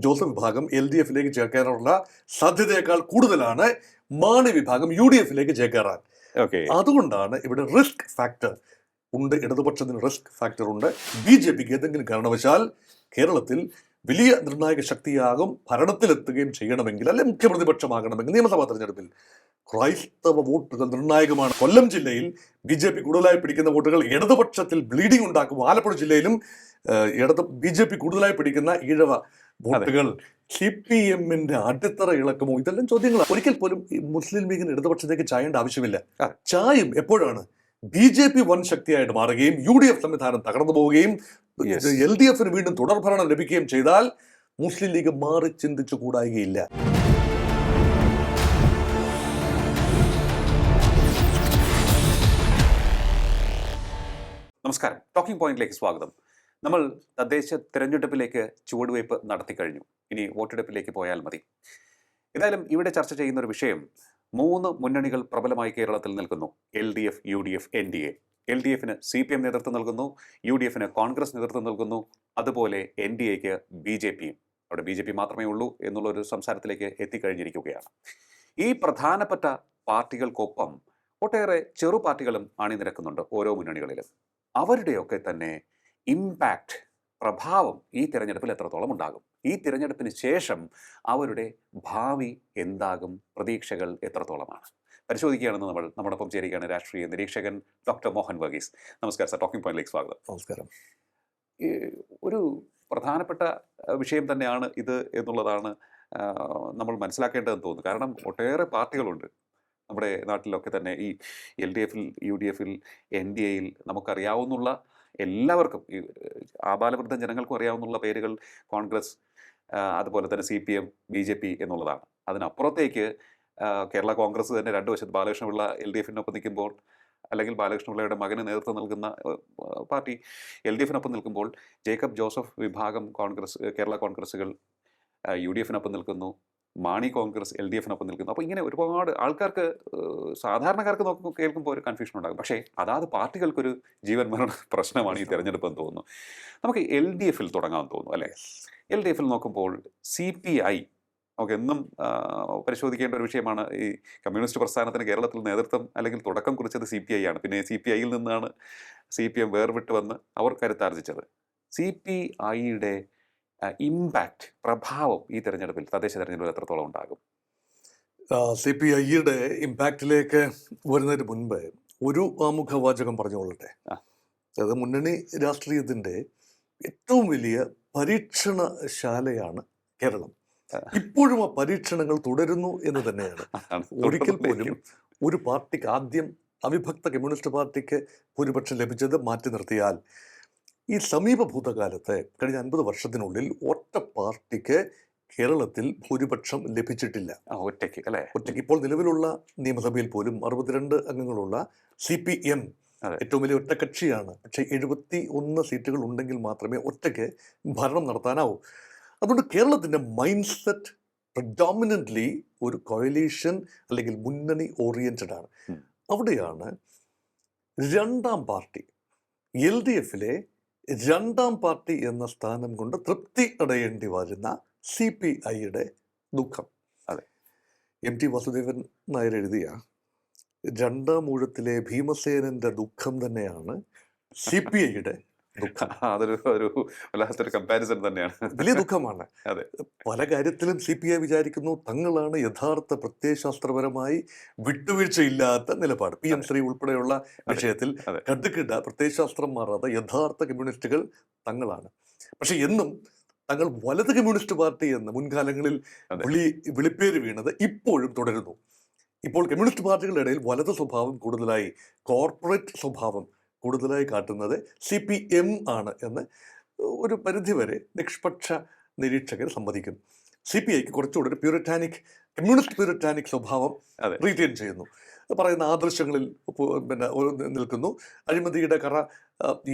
Joseph വിഭാഗം LDF-ലേക്ക് ചേർക്കാനുള്ള സാധ്യതയേക്കാൾ കൂടുതലാണ് മാണി വിഭാഗം UDF-ലേക്ക് ചേക്കേറാൻ. അതുകൊണ്ടാണ് ഇവിടെ റിസ്ക് ഫാക്ടർ ഉണ്ട്, ഇടതുപക്ഷത്തിന് റിസ്ക് ഫാക്ടർ ഉണ്ട്. BJP-ക്ക് ഏതെങ്കിലും കാരണവശാൽ കേരളത്തിൽ വലിയ നിർണായക ശക്തിയാകും, ഭരണത്തിലെത്തുകയും ചെയ്യണമെങ്കിൽ, അല്ലെ മുഖ്യപ്രതിപക്ഷമാകണമെങ്കിൽ നിയമസഭാ തെരഞ്ഞെടുപ്പിൽ ക്രൈസ്തവ വോട്ടുകൾ നിർണായകമാണ്. കൊല്ലം ജില്ലയിൽ BJP കൂടുതലായി പിടിക്കുന്ന വോട്ടുകൾ ഇടതുപക്ഷത്തിൽ ബ്ലീഡിംഗ് ഉണ്ടാക്കും. ആലപ്പുഴ ജില്ലയിലും BJP കൂടുതലായി പിടിക്കുന്ന ഈഴവ വോട്ടുകൾ CPM-ന്റെ അടിത്തറ ഇളക്കുമോ? ഇതെല്ലാം ചോദ്യങ്ങളാണ്. ഒരിക്കൽ പോലും മുസ്ലിം ലീഗിന് ഇടതുപക്ഷത്തേക്ക് ചായേണ്ട ആവശ്യമില്ല. ചായും എപ്പോഴാണ് BJP വൻ ശക്തിയായിട്ട് മാറുകയും UDF സംവിധാനം തകർന്നു പോവുകയും LDF-ന് വീണ്ടും തുടർഭരണം ലഭിക്കുകയും ചെയ്താൽ മുസ്ലിം ലീഗ് മാറി ചിന്തിച്ചു കൂടായികയില്ല. നമസ്കാരം, ടോക്കിംഗ് പോയിന്റിലേക്ക് സ്വാഗതം. നമ്മൾ തദ്ദേശ തിരഞ്ഞെടുപ്പിലേക്ക് ചുവടുവയ്പ് നടത്തിക്കഴിഞ്ഞു. ഇനി വോട്ടെടുപ്പിലേക്ക് പോയാൽ മതി. ഏതായാലും ഇവിടെ ചർച്ച ചെയ്യുന്ന ഒരു വിഷയം, 3 മുന്നണികൾ പ്രബലമായി കേരളത്തിൽ നിൽക്കുന്നു. LDF, UDF, NDA. LDF-ന് CPM നേതൃത്വം നൽകുന്നു, UDF-ന് കോൺഗ്രസ് നേതൃത്വം നൽകുന്നു, അതുപോലെ NDA-ക്ക് BJP-യും. അവിടെ BJP മാത്രമേ ഉള്ളൂ എന്നുള്ളൊരു സംസാരത്തിലേക്ക് എത്തിക്കഴിഞ്ഞിരിക്കുകയാണ്. ഈ പ്രധാനപ്പെട്ട പാർട്ടികൾക്കൊപ്പം ഒട്ടേറെ ചെറു പാർട്ടികളും അണിനിരക്കുന്നുണ്ട് ഓരോ മുന്നണികളിലും. അവരുടെയൊക്കെ തന്നെ ഇമ്പാക്റ്റ്, പ്രഭാവം ഈ തിരഞ്ഞെടുപ്പിൽ എത്രത്തോളം ഉണ്ടാകും? ഈ തിരഞ്ഞെടുപ്പിന് ശേഷം അവരുടെ ഭാവി എന്താകും? പ്രതീക്ഷകൾ എത്രത്തോളമാണ്? പരിശോധിക്കുകയാണെന്ന് നമ്മോടൊപ്പം ചേരുകയാണ് രാഷ്ട്രീയ നിരീക്ഷകൻ ഡോക്ടർ മോഹൻ വർഗീസ്. നമസ്കാരം സർ, ടോക്കിംഗ് പോയിന്റിലേക്ക് സ്വാഗതം. നമസ്കാരം. ഒരു പ്രധാനപ്പെട്ട വിഷയം തന്നെയാണ് ഇത് എന്നുള്ളതാണ് നമ്മൾ മനസ്സിലാക്കേണ്ടതെന്ന് തോന്നുന്നു. കാരണം ഒട്ടേറെ പാർട്ടികളുണ്ട് നമ്മുടെ നാട്ടിലൊക്കെ തന്നെ. ഈ LDF-ൽ, UDF-ൽ, NDA-യിൽ നമുക്കറിയാവുന്നുള്ള എല്ലാവർക്കും, ഈ ആബാലവൃദ്ധ ജനങ്ങൾക്കും അറിയാവുന്നുള്ള പേരുകൾ കോൺഗ്രസ്, അതുപോലെ തന്നെ CPM, BJP എന്നുള്ളതാണ്. അതിനപ്പുറത്തേക്ക് കേരള കോൺഗ്രസ് തന്നെ 2 വശത്ത് ബാലകൃഷ്ണപിള്ള LDF-നൊപ്പം നിൽക്കുമ്പോൾ, അല്ലെങ്കിൽ ബാലകൃഷ്ണപിള്ളയുടെ മകന് നേതൃത്വം നൽകുന്ന പാർട്ടി LDF-നൊപ്പം നിൽക്കുമ്പോൾ, ജേക്കബ് ജോസഫ് വിഭാഗം കോൺഗ്രസ്, കേരള കോൺഗ്രസുകൾ UDF-നൊപ്പം നിൽക്കുന്നു, മാണി കോൺഗ്രസ് LDF-നൊപ്പം നിൽക്കുന്നു. അപ്പോൾ ഇങ്ങനെ ഒരുപാട് ആൾക്കാർക്ക്, സാധാരണക്കാർക്ക് കേൾക്കുമ്പോൾ ഒരു കൺഫ്യൂഷൻ ഉണ്ടാകും. പക്ഷേ അതാത് പാർട്ടികൾക്കൊരു ജീവൻ മരണ പ്രശ്നമാണ് ഈ തിരഞ്ഞെടുപ്പ് എന്ന് തോന്നുന്നു. നമുക്ക് LDF-ൽ തുടങ്ങാമെന്ന് തോന്നുന്നു, അല്ലേ? LDF-ൽ നോക്കുമ്പോൾ CPI നമുക്ക് എന്നും പരിശോധിക്കേണ്ട ഒരു വിഷയമാണ്. ഈ കമ്മ്യൂണിസ്റ്റ് പ്രസ്ഥാനത്തിന് കേരളത്തിൽ നേതൃത്വം അല്ലെങ്കിൽ തുടക്കം കുറിച്ചത് CPI ആണ്. പിന്നെ CPI-യിൽ നിന്നാണ് CPM വേർവിട്ട് വന്ന് അവർ കരുത്താർജിച്ചത്. CPI-യുടെ ഇമ്പാക്റ്റ്, പ്രഭാവം ഈ തെരഞ്ഞെടുപ്പിൽ, തദ്ദേശ തെരഞ്ഞെടുപ്പിൽ എത്രത്തോളം ഉണ്ടാകും? CPI-യുടെ ഇമ്പാക്റ്റിലേക്ക് വരുന്നതിന് മുൻപ് ഒരു ആമുഖവാചകം പറഞ്ഞുകൊള്ളട്ടെ. അതായത് മുന്നണി രാഷ്ട്രീയത്തിൻ്റെ ഏറ്റവും വലിയ പരീക്ഷണശാലയാണ് കേരളം. ഇപ്പോഴും ആ പരീക്ഷണങ്ങൾ തുടരുന്നു എന്ന് തന്നെയാണ്. ഒരിക്കൽ പോലും ഒരു പാർട്ടിക്ക്, ആദ്യം അവിഭക്ത കമ്മ്യൂണിസ്റ്റ് പാർട്ടിക്ക് ഭൂരിപക്ഷം ലഭിച്ചത് മാറ്റി നിർത്തിയാൽ, ഈ സമീപ ഭൂതകാലത്ത് കഴിഞ്ഞ 50 വർഷത്തിനുള്ളിൽ ഒറ്റ പാർട്ടിക്ക് കേരളത്തിൽ ഭൂരിപക്ഷം ലഭിച്ചിട്ടില്ല. ഒറ്റയ്ക്ക്, അല്ലേ? ഒറ്റയ്ക്ക്. ഇപ്പോൾ നിലവിലുള്ള നിയമസഭയിൽ പോലും 62 അംഗങ്ങളുള്ള CPM ഏറ്റവും വലിയ ഒറ്റക്കക്ഷിയാണ്. പക്ഷേ 71 സീറ്റുകൾ ഉണ്ടെങ്കിൽ മാത്രമേ ഒറ്റയ്ക്ക് ഭരണം നടത്താനാവൂ. അതുകൊണ്ട് കേരളത്തിൻ്റെ മൈൻഡ് സെറ്റ് പ്രഡോമിനൻ്റ്ലി ഒരു കോയലീഷൻ അല്ലെങ്കിൽ മുന്നണി ഓറിയൻറ്റഡ് ആണ്. അവിടെയാണ് രണ്ടാം പാർട്ടി, LDF-ലെ രണ്ടാം പാർട്ടി എന്ന സ്ഥാനം കൊണ്ട് തൃപ്തി അടയേണ്ടി വരുന്ന CPI-യുടെ ദുഃഖം. അതെ, MT വാസുദേവൻ നായർ എഴുതിയ 2-ാം ഊഴത്തിലെ ഭീമസേനന്റെ ദുഃഖം തന്നെയാണ് CPI-യുടെ ദുഃഖം. അതൊരു വല്ലാത്തൊരു കമ്പാരിസൺ തന്നെയാണ്. വലിയ ദുഃഖമാണ്. അതെ, പല കാര്യത്തിലും CPI വിചാരിക്കുന്നു തങ്ങളാണ് യഥാർത്ഥ പ്രത്യയശാസ്ത്രപരമായി വിട്ടുവീഴ്ചയില്ലാത്ത നിലപാട്. PM ശ്രീ ഉൾപ്പെടെയുള്ള വിഷയത്തിൽ കടുക്കിട്ട പ്രത്യയശാസ്ത്രം മാറാത്ത യഥാർത്ഥ കമ്മ്യൂണിസ്റ്റുകൾ തങ്ങളാണ്. പക്ഷെ എന്നും തങ്ങൾ വലത് കമ്മ്യൂണിസ്റ്റ് പാർട്ടി എന്ന് മുൻകാലങ്ങളിൽ വിളിപ്പേര് വീണത് ഇപ്പോഴും തുടരുന്നു. ഇപ്പോൾ കമ്മ്യൂണിസ്റ്റ് പാർട്ടികളുടെ ഇടയിൽ വലത് സ്വഭാവം കൂടുതലായി, കോർപ്പറേറ്റ് സ്വഭാവം കൂടുതലായി കാട്ടുന്നത് CPM ആണ് എന്ന് ഒരു പരിധിവരെ നിഷ്പക്ഷ നിരീക്ഷകർ സമ്മതിക്കും. CPI-ക്ക് കുറച്ചുകൂടെ ഒരു പ്യൂരിറ്റാനിക്, കമ്മ്യൂണിസ്റ്റ് പ്യൂരിറ്റാനിക് സ്വഭാവം റീറ്റെയിൻ ചെയ്യുന്നു. പറയുന്ന ആദർശങ്ങളിൽ നിൽക്കുന്നു. അഴിമതിയുടെ കറ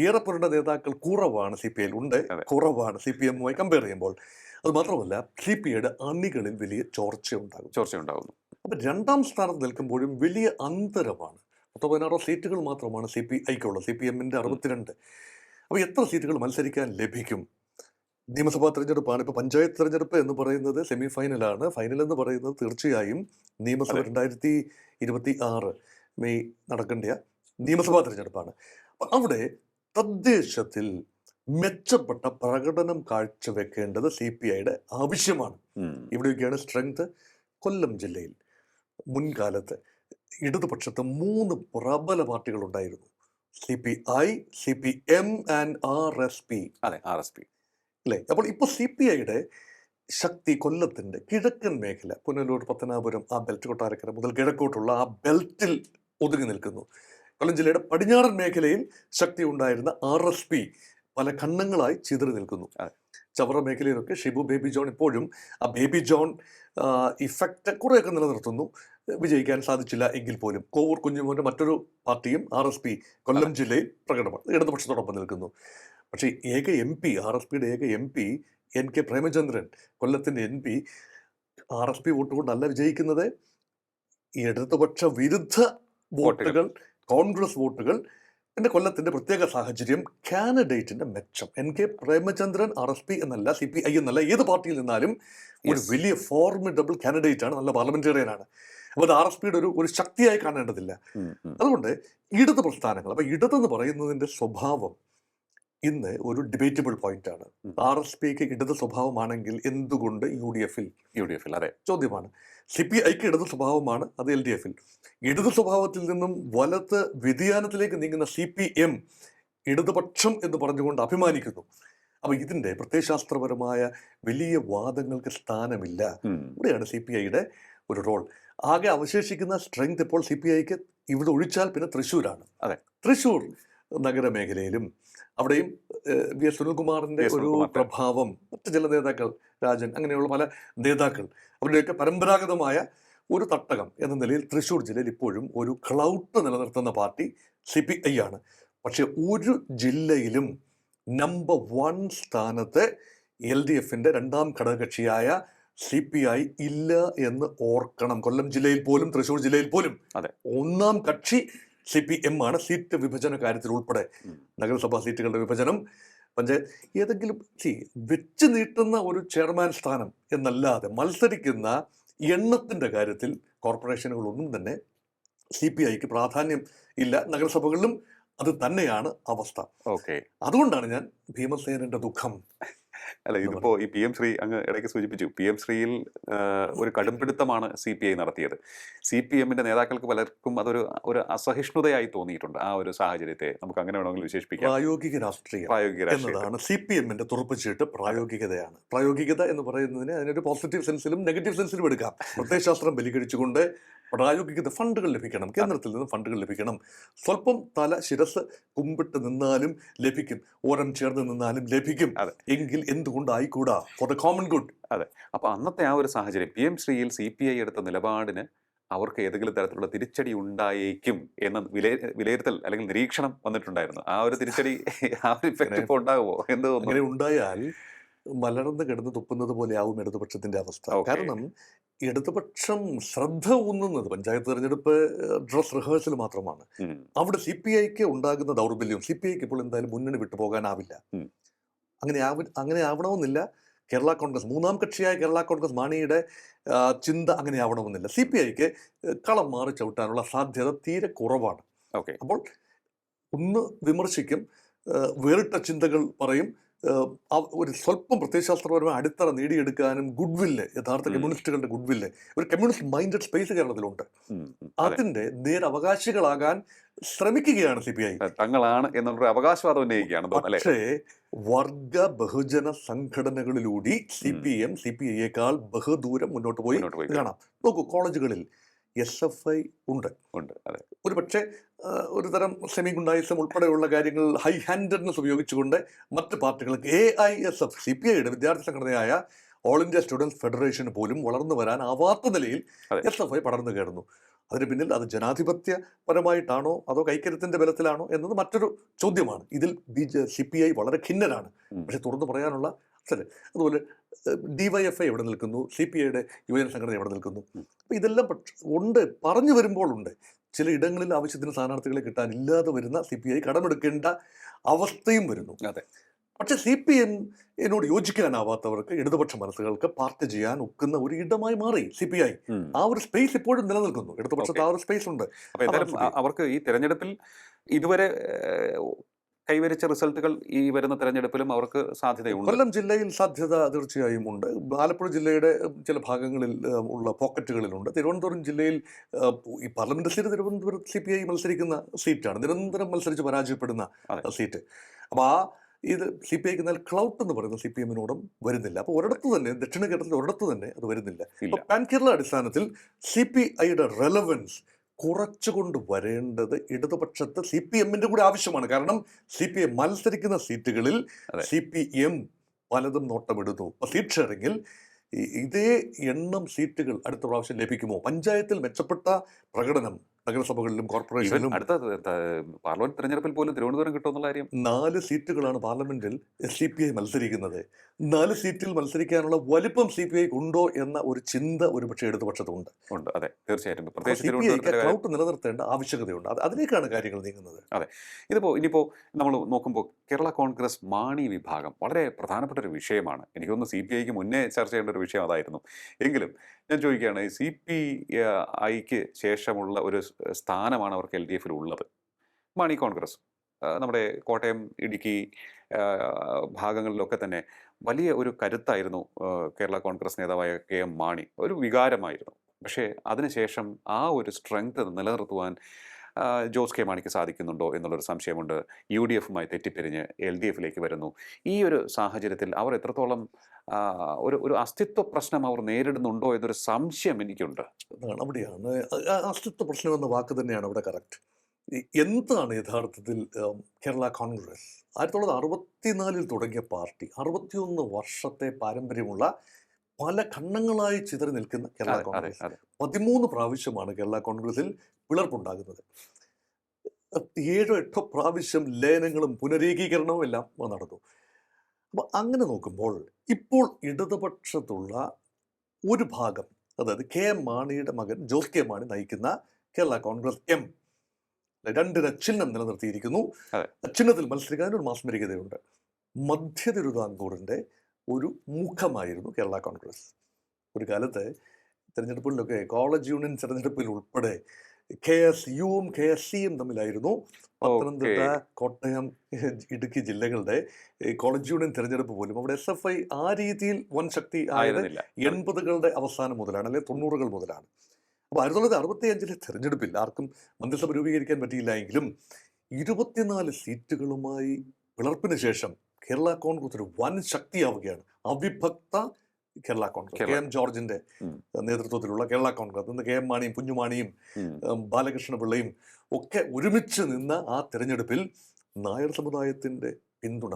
ഏറെ പുരണ്ട നേതാക്കൾ കുറവാണ് CPI-യിൽ ഉണ്ട്, കുറവാണ് CPM-മായി കമ്പയർ ചെയ്യുമ്പോൾ. അതുമാത്രമല്ല, CPI-യുടെ അണികളിൽ വലിയ ചോർച്ചയുണ്ടാകുന്നു. അപ്പം 2-ാം സ്ഥാനത്ത് നിൽക്കുമ്പോഴും വലിയ അന്തരമാണ്. 16 സീറ്റുകൾ മാത്രമാണ് CPI-ക്കുള്ളത്, CPM-ന്റെ 62. അപ്പോൾ എത്ര സീറ്റുകൾ മത്സരിക്കാൻ ലഭിക്കും? നിയമസഭാ തെരഞ്ഞെടുപ്പാണ്. ഇപ്പൊ പഞ്ചായത്ത് തെരഞ്ഞെടുപ്പ് എന്ന് പറയുന്നത് സെമി ഫൈനലാണ്. ഫൈനൽ എന്ന് പറയുന്നത് തീർച്ചയായും നിയമസഭ അതെ 2026 മെയ് നടക്കേണ്ട നിയമസഭാ തെരഞ്ഞെടുപ്പാണ്. അപ്പൊ അവിടെ തദ്ദേശത്തിൽ മെച്ചപ്പെട്ട പ്രകടനം കാഴ്ചവെക്കേണ്ടത് CPIയുടെ ആവശ്യമാണ്. ഉം. ഇവിടെയൊക്കെയാണ് സ്ട്രെങ്ത്. കൊല്ലം ജില്ലയിൽ മുൻകാലത്ത് ഇടതുപക്ഷത്ത് 3 പ്രബല പാർട്ടികൾ ഉണ്ടായിരുന്നു. CPI, CPM and RSP. അതെ RSP. അല്ലേ? അപ്പോൾ ഇപ്പോൾ CPIയുടെ ശക്തി കൊല്ലത്തിന്റെ കിഴക്കൻ മേഖല, പുനലൂർ, പത്തനാപുരം, ആ ബെൽറ്റ്, കൊട്ടാരക്കര മുതൽ കിഴക്കോട്ടുള്ള ആ ബെൽറ്റിൽ ഒതുങ്ങി നിൽക്കുന്നു. കൊല്ലം ജില്ലയുടെ പടിഞ്ഞാറൻ മേഖലയിൽ ശക്തി ഉണ്ടായിരുന്ന RSP പല ഖണ്ഡങ്ങളായി ചിതറി നിൽക്കുന്നു. അതെ. ചവറ മേഖലയിലൊക്കെ ഷിബു ബേബി ജോൺ ഇപ്പോഴും ആ ബേബി ജോൺ ഇഫക്റ്റ് കുറേയൊക്കെ നിലനിർത്തുന്നു. വിജയിക്കാൻ സാധിച്ചില്ല എങ്കിൽ പോലും കോവൂർ കുഞ്ഞുമോന്റെ മറ്റൊരു പാർട്ടിയും RSP കൊല്ലം അതെ ജില്ലയിൽ പ്രകടമാണ്, ഇടതുപക്ഷത്തോടൊപ്പം നിൽക്കുന്നു. പക്ഷേ ഏക MP, RSPയുടെ ഏക MP NK പ്രേമചന്ദ്രൻ, കൊല്ലത്തിന്റെ MP, RSP വോട്ട് കൊണ്ടല്ല വിജയിക്കുന്നത്. ഇടതുപക്ഷ വിരുദ്ധ വോട്ടുകൾ. വോട്ടുകൾ, കോൺഗ്രസ് വോട്ടുകൾ. പിന്നെ കൊല്ലത്തിന്റെ പ്രത്യേക സാഹചര്യം, കാൻഡിഡേറ്റിന്റെ മെച്ചം. NK പ്രേമചന്ദ്രൻ RSP എന്നല്ല, CPI എന്നല്ല, ഏത് പാർട്ടിയിൽ നിന്നാലും ഒരു യെസ്. വലിയ ഫോർമിഡബിൾ കാൻഡിഡേറ്റ് ആണ്, നല്ല പാർലമെന്റേറിയനാണ്. അപ്പോൾ അത് RSPയുടെ ഒരു ശക്തിയായി കാണേണ്ടതില്ല. അതുകൊണ്ട് ഇടത് പ്രസ്ഥാനങ്ങൾ, അപ്പൊ ഇടതെന്ന് പറയുന്നതിന്റെ സ്വഭാവം ഇന്ന് ഒരു ഡിബേറ്റബിൾ പോയിന്റ് ആണ്. RSPക്ക് ഇടത് സ്വഭാവമാണെങ്കിൽ എന്തുകൊണ്ട് UDF-ൽ അതെ ചോദ്യമാണ്. CPIക്ക് ഇടത് സ്വഭാവമാണ്, അത് LDF-ൽ. ഇടത് സ്വഭാവത്തിൽ നിന്നും വലത്ത് വ്യതിയാനത്തിലേക്ക് നീങ്ങുന്ന CPM ഇടതുപക്ഷം എന്ന് പറഞ്ഞുകൊണ്ട് അഭിമാനിക്കുന്നു. അപ്പൊ ഇതിന്റെ പ്രത്യയശാസ്ത്രപരമായ വലിയ വാദങ്ങൾക്ക് സ്ഥാനമില്ല. ഉം. ഇവിടെയാണ് CPIയുടെ ഒരു റോൾ. ആകെ അവശേഷിക്കുന്ന സ്ട്രെങ്ത് ഇപ്പോൾ CPIക്ക് ഇവിടെ ഒഴിച്ചാൽ പിന്നെ തൃശ്ശൂരാണ്. അതെ തൃശ്ശൂർ നഗരമേഖലയിലും അവിടെയും VS സുനിൽകുമാറിന്റെ VS ഒരു സുനിൽകുമാർ പ്രഭാവം, മറ്റ് ചില നേതാക്കൾ, രാജൻ, അങ്ങനെയുള്ള പല നേതാക്കൾ, അവരുടെയൊക്കെ പരമ്പരാഗതമായ ഒരു തട്ടകം എന്ന നിലയിൽ തൃശ്ശൂർ ജില്ലയിൽ ഇപ്പോഴും ഒരു ക്ലൗട്ട് നിലനിർത്തുന്ന പാർട്ടി CPI ആണ്. പക്ഷെ ഒരു ജില്ലയിലും നമ്പർ 1 സ്ഥാനത്ത് LDFന്റെ രണ്ടാം ഘടകകക്ഷിയായ CPI ഇല്ല എന്ന് ഓർക്കണം. കൊല്ലം ജില്ലയിൽ പോലും തൃശ്ശൂർ ജില്ലയിൽ പോലും അതെ ഒന്നാം കക്ഷി CPM ആണ്. സീറ്റ് വിഭജന കാര്യത്തിൽ ഉൾപ്പെടെ, ഉം. നഗരസഭാ സീറ്റുകളുടെ വിഭജനം, പഞ്ചായത്ത്, ഏതെങ്കിലും വെച്ച് നീട്ടുന്ന ഒരു ചെയർമാൻ സ്ഥാനം എന്നല്ലാതെ മത്സരിക്കുന്ന എണ്ണത്തിന്റെ കാര്യത്തിൽ കോർപ്പറേഷനുകളൊന്നും തന്നെ CPIക്ക് പ്രാധാന്യം ഇല്ല. നഗരസഭകളിലും അത് തന്നെയാണ് അവസ്ഥ. ഓക്കെ. അതുകൊണ്ടാണ് ഞാൻ ഭീമസേനന്റെ ദുഃഖം അല്ല എന്ന് ഇതിപ്പോ ഈ PM ശ്രീ അങ്ങ് ഇടയ്ക്ക് സൂചിപ്പിച്ചു, PM ശ്രീയിൽ ഒരു കടുംപിടുത്തമാണ് CPI നടത്തിയത്. CPM-ന്റെ നേതാക്കൾക്ക് പലർക്കും അതൊരു ഒരു അസഹിഷ്ണുതയായി തോന്നിയിട്ടുണ്ട്. ആ ഒരു സാഹചര്യത്തെ നമുക്ക് അങ്ങനെ വേണമെങ്കിൽ വിശേഷിപ്പിക്കാം. പ്രായോഗിക രാഷ്ട്രീയം പ്രായോഗിക രാഷ്ട്രീയത്തിൽ എന്നതാണ് CPM-ന്റെ തുറപ്പിച്ചിട്ട് പ്രായോഗികതയാണ്. പ്രായോഗികത എന്ന് പറയുന്നതിന് അതിനൊരു പോസിറ്റീവ് സെൻസിലും നെഗറ്റീവ് സെൻസിലും എടുക്കാം. പ്രത്യയശാസ്ത്രം ബലികഴിച്ചുകൊണ്ട് പ്രായോഗികത, ഫണ്ടുകൾ ലഭിക്കണം, കേന്ദ്രത്തിൽ നിന്ന് ഫണ്ടുകൾ ലഭിക്കണം. സ്വല്പം തല ശിരസ് കുമ്പിട്ട് നിന്നാലും ലഭിക്കും, ഓരം ചേർന്ന് നിന്നാലും ലഭിക്കും. അതെ എങ്കിൽ എന്തുകൊണ്ടായിക്കൂടാ? For the common good. അതെ. അപ്പൊ അന്നത്തെ ആ ഒരു സാഹചര്യം PM ശ്രീയിൽ CPI എടുത്ത നിലപാടിന് അവർക്ക് ഏതെങ്കിലും തരത്തിലുള്ള തിരിച്ചടി ഉണ്ടായേക്കും എന്ന വിലയിരുത്തൽ അല്ലെങ്കിൽ നിരീക്ഷണം വന്നിട്ടുണ്ടായിരുന്നു. ആ ഒരു തിരിച്ചടി ആ ഒരു ഇഫക്റ്റ് അങ്ങനെ ഇപ്പോൾ ഉണ്ടാകുമോ എന്ത് അങ്ങനെ തോന്നുന്നു? ഉണ്ടായാൽ മലർന്ന് കിടന്ന് തുപ്പുന്നത് പോലെയാവും ഇടതുപക്ഷത്തിന്റെ അവസ്ഥ. ഓക്കെ. കാരണം ഇടതുപക്ഷം ശ്രദ്ധ ഊന്നുന്നത് പഞ്ചായത്ത് തെരഞ്ഞെടുപ്പ് ഡ്രസ് റിഹേഴ്സൽ മാത്രമാണ്. ഉം. അവിടെ CPIക്ക് ഉണ്ടാകുന്ന ദൗർബല്യം, CPIക്ക് ഇപ്പോൾ എന്തായാലും മുന്നണി വിട്ടുപോകാനാവില്ല. ഉം. അങ്ങനെ ആവണമെന്നില്ല. കേരള കോൺഗ്രസ്, മൂന്നാം കക്ഷിയായ കേരള കോൺഗ്രസ് മാണിയുടെ ചിന്ത അങ്ങനെ ആവണമെന്നില്ല. CPIക്ക് കളം മാറി ചവിട്ടാനുള്ള സാധ്യത തീരെ കുറവാണ്. ഓക്കെ. അപ്പോൾ ഒന്ന് വിമർശിക്കും, വേറിട്ട ചിന്തകൾ പറയും, ഒരു സ്വല്പം പ്രത്യയശാസ്ത്രപരമായ അടിത്തറ നേടിയെടുക്കാനും ഗുഡ്വില്ല്, യഥാർത്ഥ ഉം. കമ്മ്യൂണിസ്റ്റുകളുടെ ഗുഡ്വില്ല്, ഒരു കമ്മ്യൂണിസ്റ്റ് മൈൻഡഡ് സ്പേസ് കേരളത്തിലുണ്ട്. ഉം. അതെ. അതിന്റെ നേരവകാശികളാകാൻ ശ്രമിക്കുകയാണ് CPI. തങ്ങളാണ് എന്നുള്ളൊരു അവകാശവാദം ഉന്നയിക്കുകയാണ് തോന്നുന്നു അല്ലേ? പക്ഷേ വർഗ ബഹുജന സംഘടനകളിലൂടെ CPM CPIയേക്കാൾ ബഹുദൂരം മുന്നോട്ട് പോയി മുന്നോട്ട് പോയി കാണാം. നോക്കൂ, കോളേജുകളിൽ SFI ഉണ്ട്. അതെ ഒരു പക്ഷേ ഒരു തരം സെമി ഗുണ്ടായിസം ഉൾപ്പെടെയുള്ള കാര്യങ്ങൾ ഹൈ ഹാൻഡഡ്നെസ് ഉപയോഗിച്ചുകൊണ്ട് മറ്റ് പാർട്ടികൾക്ക് AISF, CPIയുടെ വിദ്യാർത്ഥി സംഘടനയായ ഓൾ ഇന്ത്യ സ്റ്റുഡൻസ് ഫെഡറേഷന് പോലും വളർന്നു വരാൻ ആവാത്ത നിലയിൽ അതെ SFI പടർന്നു കയറുന്നു. അതിന് പിന്നിൽ അത് ജനാധിപത്യപരമായിട്ടാണോ അതോ കൈക്കര്യത്തിന്റെ ബലത്തിലാണോ എന്നത് മറ്റൊരു ചോദ്യമാണ്. ഇതിൽ CPI വളരെ ഖിന്നരാണ്. ഉം. പക്ഷെ തുറന്നു പറയാനുള്ള അവസരം. അതുപോലെ DYFI എവിടെ നിൽക്കുന്നു, CPIയുടെ യുവജന സംഘടന എവിടെ നിൽക്കുന്നു? ഉം. അപ്പം ഇതെല്ലാം ഉണ്ട്, പറഞ്ഞു വരുമ്പോൾ ഉണ്ട്. ചില ഇടങ്ങളിൽ ആവശ്യത്തിന് സ്ഥാനാർത്ഥികളെ കിട്ടാൻ ഇല്ലാതെ വരുന്ന CPI കടമെടുക്കേണ്ട അവസ്ഥയും വരുന്നു. അതെ പക്ഷെ CPM യോജിക്കാനാവാത്തവർക്ക്, ഇടതുപക്ഷ മനസ്സുകൾക്ക് പാർട്ടി ചെയ്യാൻ ഒക്കുന്ന ഒരു ഇടമായി മാറി CPI. ആ ഒരു സ്പേസ് ഇപ്പോഴും നിലനിൽക്കുന്നു. ഇടതുപക്ഷത്ത് ആ ഒരു സ്പേസ് ഉണ്ട്. അപ്പൊ എന്തായാലും CPI. അവർക്ക് ഈ തെരഞ്ഞെടുപ്പിൽ ഇതുവരെ കൈവരിച്ച റിസൾട്ടുകൾ ഈ വരുന്ന തെരഞ്ഞെടുപ്പിലും അവർക്ക് സാധ്യതയുണ്ട്. കൊല്ലം ജില്ലയിൽ സാധ്യത തീർച്ചയായും ഉണ്ട്. ആലപ്പുഴ ജില്ലയുടെ ചില ഭാഗങ്ങളിൽ ഉള്ള പോക്കറ്റുകളിലുണ്ട്. തിരുവനന്തപുരം ജില്ലയിൽ ഈ പാർലമെന്റ് സീറ്റ് തിരുവനന്തപുരം CPI മത്സരിക്കുന്ന സീറ്റാണ്, നിരന്തരം മത്സരിച്ച് പരാജയപ്പെടുന്ന സീറ്റ്. അപ്പോൾ ഇത് CPIക്ക് എന്നാൽ ക്ലൗട്ട് എന്ന് പറയുന്ന CPM വരുന്നില്ല. അപ്പോൾ ഒരിടത്ത് തന്നെ, ദക്ഷിണ കേരളത്തിൽ ഒരിടത്ത് തന്നെ അത് വരുന്നില്ല. അപ്പോൾ പാൻ കേരള അടിസ്ഥാനത്തിൽ CPIയുടെ റെലവൻസ് കുറച്ചുകൊണ്ട് വരേണ്ടത് ഇടതുപക്ഷത്ത് CPM കൂടെ ആവശ്യമാണ്. കാരണം CPI മത്സരിക്കുന്ന സീറ്റുകളിൽ CPM പലതും നോട്ടമിടുന്നു. അപ്പോൾ സീറ്റ് ഷെയറിങ്ങിൽ ഇതേ എണ്ണം സീറ്റുകൾ അടുത്ത പ്രാവശ്യം ലഭിക്കുമോ? പഞ്ചായത്തിൽ മെച്ചപ്പെട്ട പ്രകടനം നഗരസഭകളിലും കോർപ്പറേഷനിലും അടുത്ത പാർലമെന്റ് തെരഞ്ഞെടുപ്പിൽ പോലും തിരുവനന്തപുരം കിട്ടുമെന്നുള്ള കാര്യം. 4 സീറ്റുകളാണ് പാർലമെന്റിൽ CPI മത്സരിക്കുന്നത്. 4 സീറ്റിൽ മത്സരിക്കാനുള്ള വലിപ്പം CPI ഉണ്ടോ എന്ന ഒരു ചിന്ത ഒരുപക്ഷെ ഇടതുപക്ഷത്തുണ്ട്. ഉണ്ട്, അതെ, തീർച്ചയായിട്ടും. അപ്പോൾ പ്രത്യേകിച്ച് CPIക്ക് തിരുവനന്തപുരത്തിന്റെ കാര്യം. ക്ലൗട്ട് നിലനിർത്തേണ്ട ആവശ്യകതയുണ്ട്. അതിലേക്കാണ് കാര്യങ്ങൾ നീങ്ങുന്നത്. അതെ, ഇനിയിപ്പോൾ നമ്മൾ നോക്കുമ്പോൾ കേരള കോൺഗ്രസ് മാണി വിഭാഗം വളരെ പ്രധാനപ്പെട്ട ഒരു വിഷയമാണ്. എനിക്കൊന്ന് CPIക്ക് മുന്നേ ചർച്ച ചെയ്യേണ്ട ഒരു വിഷയം അതായിരുന്നു. എങ്കിലും ഞാൻ ചോദിക്കുകയാണ്, CPIക്ക് ശേഷമുള്ള ഒരു സ്ഥാനമാണ് അവർക്ക് LDF ഉള്ളത്. മാണി കോൺഗ്രസ് നമ്മുടെ കോട്ടയം, ഇടുക്കി ഭാഗങ്ങളിലൊക്കെ തന്നെ വലിയ ഒരു കരുത്തായിരുന്നു കേരള കോൺഗ്രസ് നേതാവായ KM മാണി. ഒരു വികാരമായിരുന്നു. പക്ഷേ അതിനുശേഷം ആ ഒരു സ്ട്രെങ്ത് നിലനിർത്തുവാൻ ജോസ് കെ മാണിക്ക് സാധിക്കുന്നുണ്ടോ എന്നുള്ളൊരു സംശയമുണ്ട്. UDFുമായി തെറ്റിപ്പിരിഞ്ഞ് LDFിലേക്ക് വരുന്നു. ഈ ഒരു സാഹചര്യത്തിൽ അവർ എത്രത്തോളം ഒരു അസ്തിത്വ പ്രശ്നം അവർ നേരിടുന്നുണ്ടോ എന്നൊരു സംശയം എനിക്കുണ്ട്. അവിടെയാണ് അസ്തിത്വ പ്രശ്നം എന്ന വാക്ക് തന്നെയാണ് അവിടെ കറക്റ്റ്. എന്താണ് യഥാർത്ഥത്തിൽ കേരള കോൺഗ്രസ്? 1964 തുടങ്ങിയ പാർട്ടി, 61 വർഷത്തെ പാരമ്പര്യമുള്ള പല ഖണ്ഡങ്ങളായി ചിതറി നിൽക്കുന്ന കേരള കോൺഗ്രസ്. 13 പ്രാവശ്യമാണ് കേരള കോൺഗ്രസിൽ പിളർപ്പുണ്ടാകുന്നത്. 7-8 പ്രാവശ്യം ലയനങ്ങളും പുനരേകീകരണവും എല്ലാം നടന്നു. അപ്പോൾ അങ്ങനെ നോക്കുമ്പോൾ ഇപ്പോൾ ഇടതുപക്ഷത്തുള്ള ഒരു ഭാഗം, അതായത് KM മാണിയുടെ മകൻ ജോസ് കെ മാണി നയിക്കുന്ന കേരള കോൺഗ്രസ് M 2 ചിഹ്നം നിലനിർത്തിയിരിക്കുന്നു. ചിഹ്നത്തിൽ മത്സരിക്കാൻ ഒരു മാസ്മരികതയുണ്ട്. മധ്യ തിരുവിതാംകൂറിൻ്റെ ഒരു മുഖമായിരുന്നു കേരള കോൺഗ്രസ്. ഒരു കാലത്ത് തെരഞ്ഞെടുപ്പിലൊക്കെ കോളേജ് യൂണിയൻ തെരഞ്ഞെടുപ്പിൽ ഉൾപ്പെടെ KSUവും KSCയും തമ്മിലായിരുന്നു. പത്തനംതിട്ട, കോട്ടയം, ഇടുക്കി ജില്ലകളുടെ കോളേജ് യൂണിയൻ തെരഞ്ഞെടുപ്പ് പോലും അവിടെ SFI ആ രീതിയിൽ വൻ ശക്തി ആയത് 80കളുടെ അവസാനം മുതലാണ്, അല്ലെങ്കിൽ 90കൾ മുതലാണ്. അപ്പോൾ 1965 തെരഞ്ഞെടുപ്പിൽ ആർക്കും മന്ത്രിസഭ രൂപീകരിക്കാൻ പറ്റിയില്ല എങ്കിലും 24 സീറ്റുകളുമായി പിളർപ്പിന് ശേഷം കേരള കോൺഗ്രസ് ഒരു വൻ ശക്തിയാവുകയാണ്. അവിഭക്ത കേരള കോൺഗ്രസ്, KM ജോർജിന്റെ നേതൃത്വത്തിലുള്ള കേരള കോൺഗ്രസ്, ഇന്ന് KM മാണിയും കുഞ്ഞുമാണിയും ബാലകൃഷ്ണ പിള്ളയും ഒക്കെ ഒരുമിച്ച് നിന്ന ആ തെരഞ്ഞെടുപ്പിൽ നായർ സമുദായത്തിന്റെ പിന്തുണ,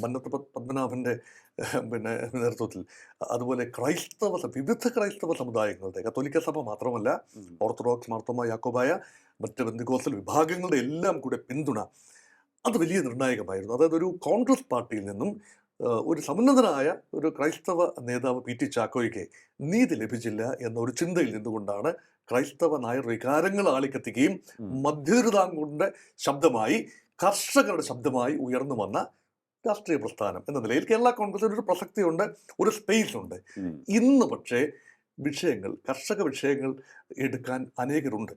മന്നത്ത് പത്മനാഭന്റെ നേതൃത്വത്തിൽ, അതുപോലെ വിവിധ ക്രൈസ്തവ സമുദായങ്ങളുടെ, കത്തോലിക്ക സഭ മാത്രമല്ല, ഓർത്തഡോക്സ്, മാർത്തോമ, യാക്കോബായ, മറ്റ് ബന്ധുക്കോസൽ വിഭാഗങ്ങളുടെ എല്ലാം കൂടെ പിന്തുണ, അത് വലിയ നിർണായകമായിരുന്നു. അതായത് ഒരു കോൺഗ്രസ് പാർട്ടിയിൽ നിന്നും ഒരു സമുന്നതനായ ഒരു ക്രൈസ്തവ നേതാവ് PT ചാക്കോയ്ക്ക് നീതി ലഭിച്ചില്ല എന്നൊരു ചിന്തയിൽ നിന്നുകൊണ്ടാണ് ക്രൈസ്തവ നായർ വികാരങ്ങൾ ആളിക്കത്തിക്കുകയും മധ്യതിരുവിതാംകൂറിന്റെ ശബ്ദമായി, കർഷകരുടെ ശബ്ദമായി ഉയർന്നു വന്ന രാഷ്ട്രീയ പ്രസ്ഥാനം എന്ന നിലയിൽ കേരള കോൺഗ്രസിന് ഒരു പ്രസക്തിയുണ്ട്, ഒരു സ്പേസ് ഉണ്ട്. ഇന്ന് പക്ഷേ കർഷക വിഷയങ്ങൾ എടുക്കാൻ അനേകരുണ്ട്.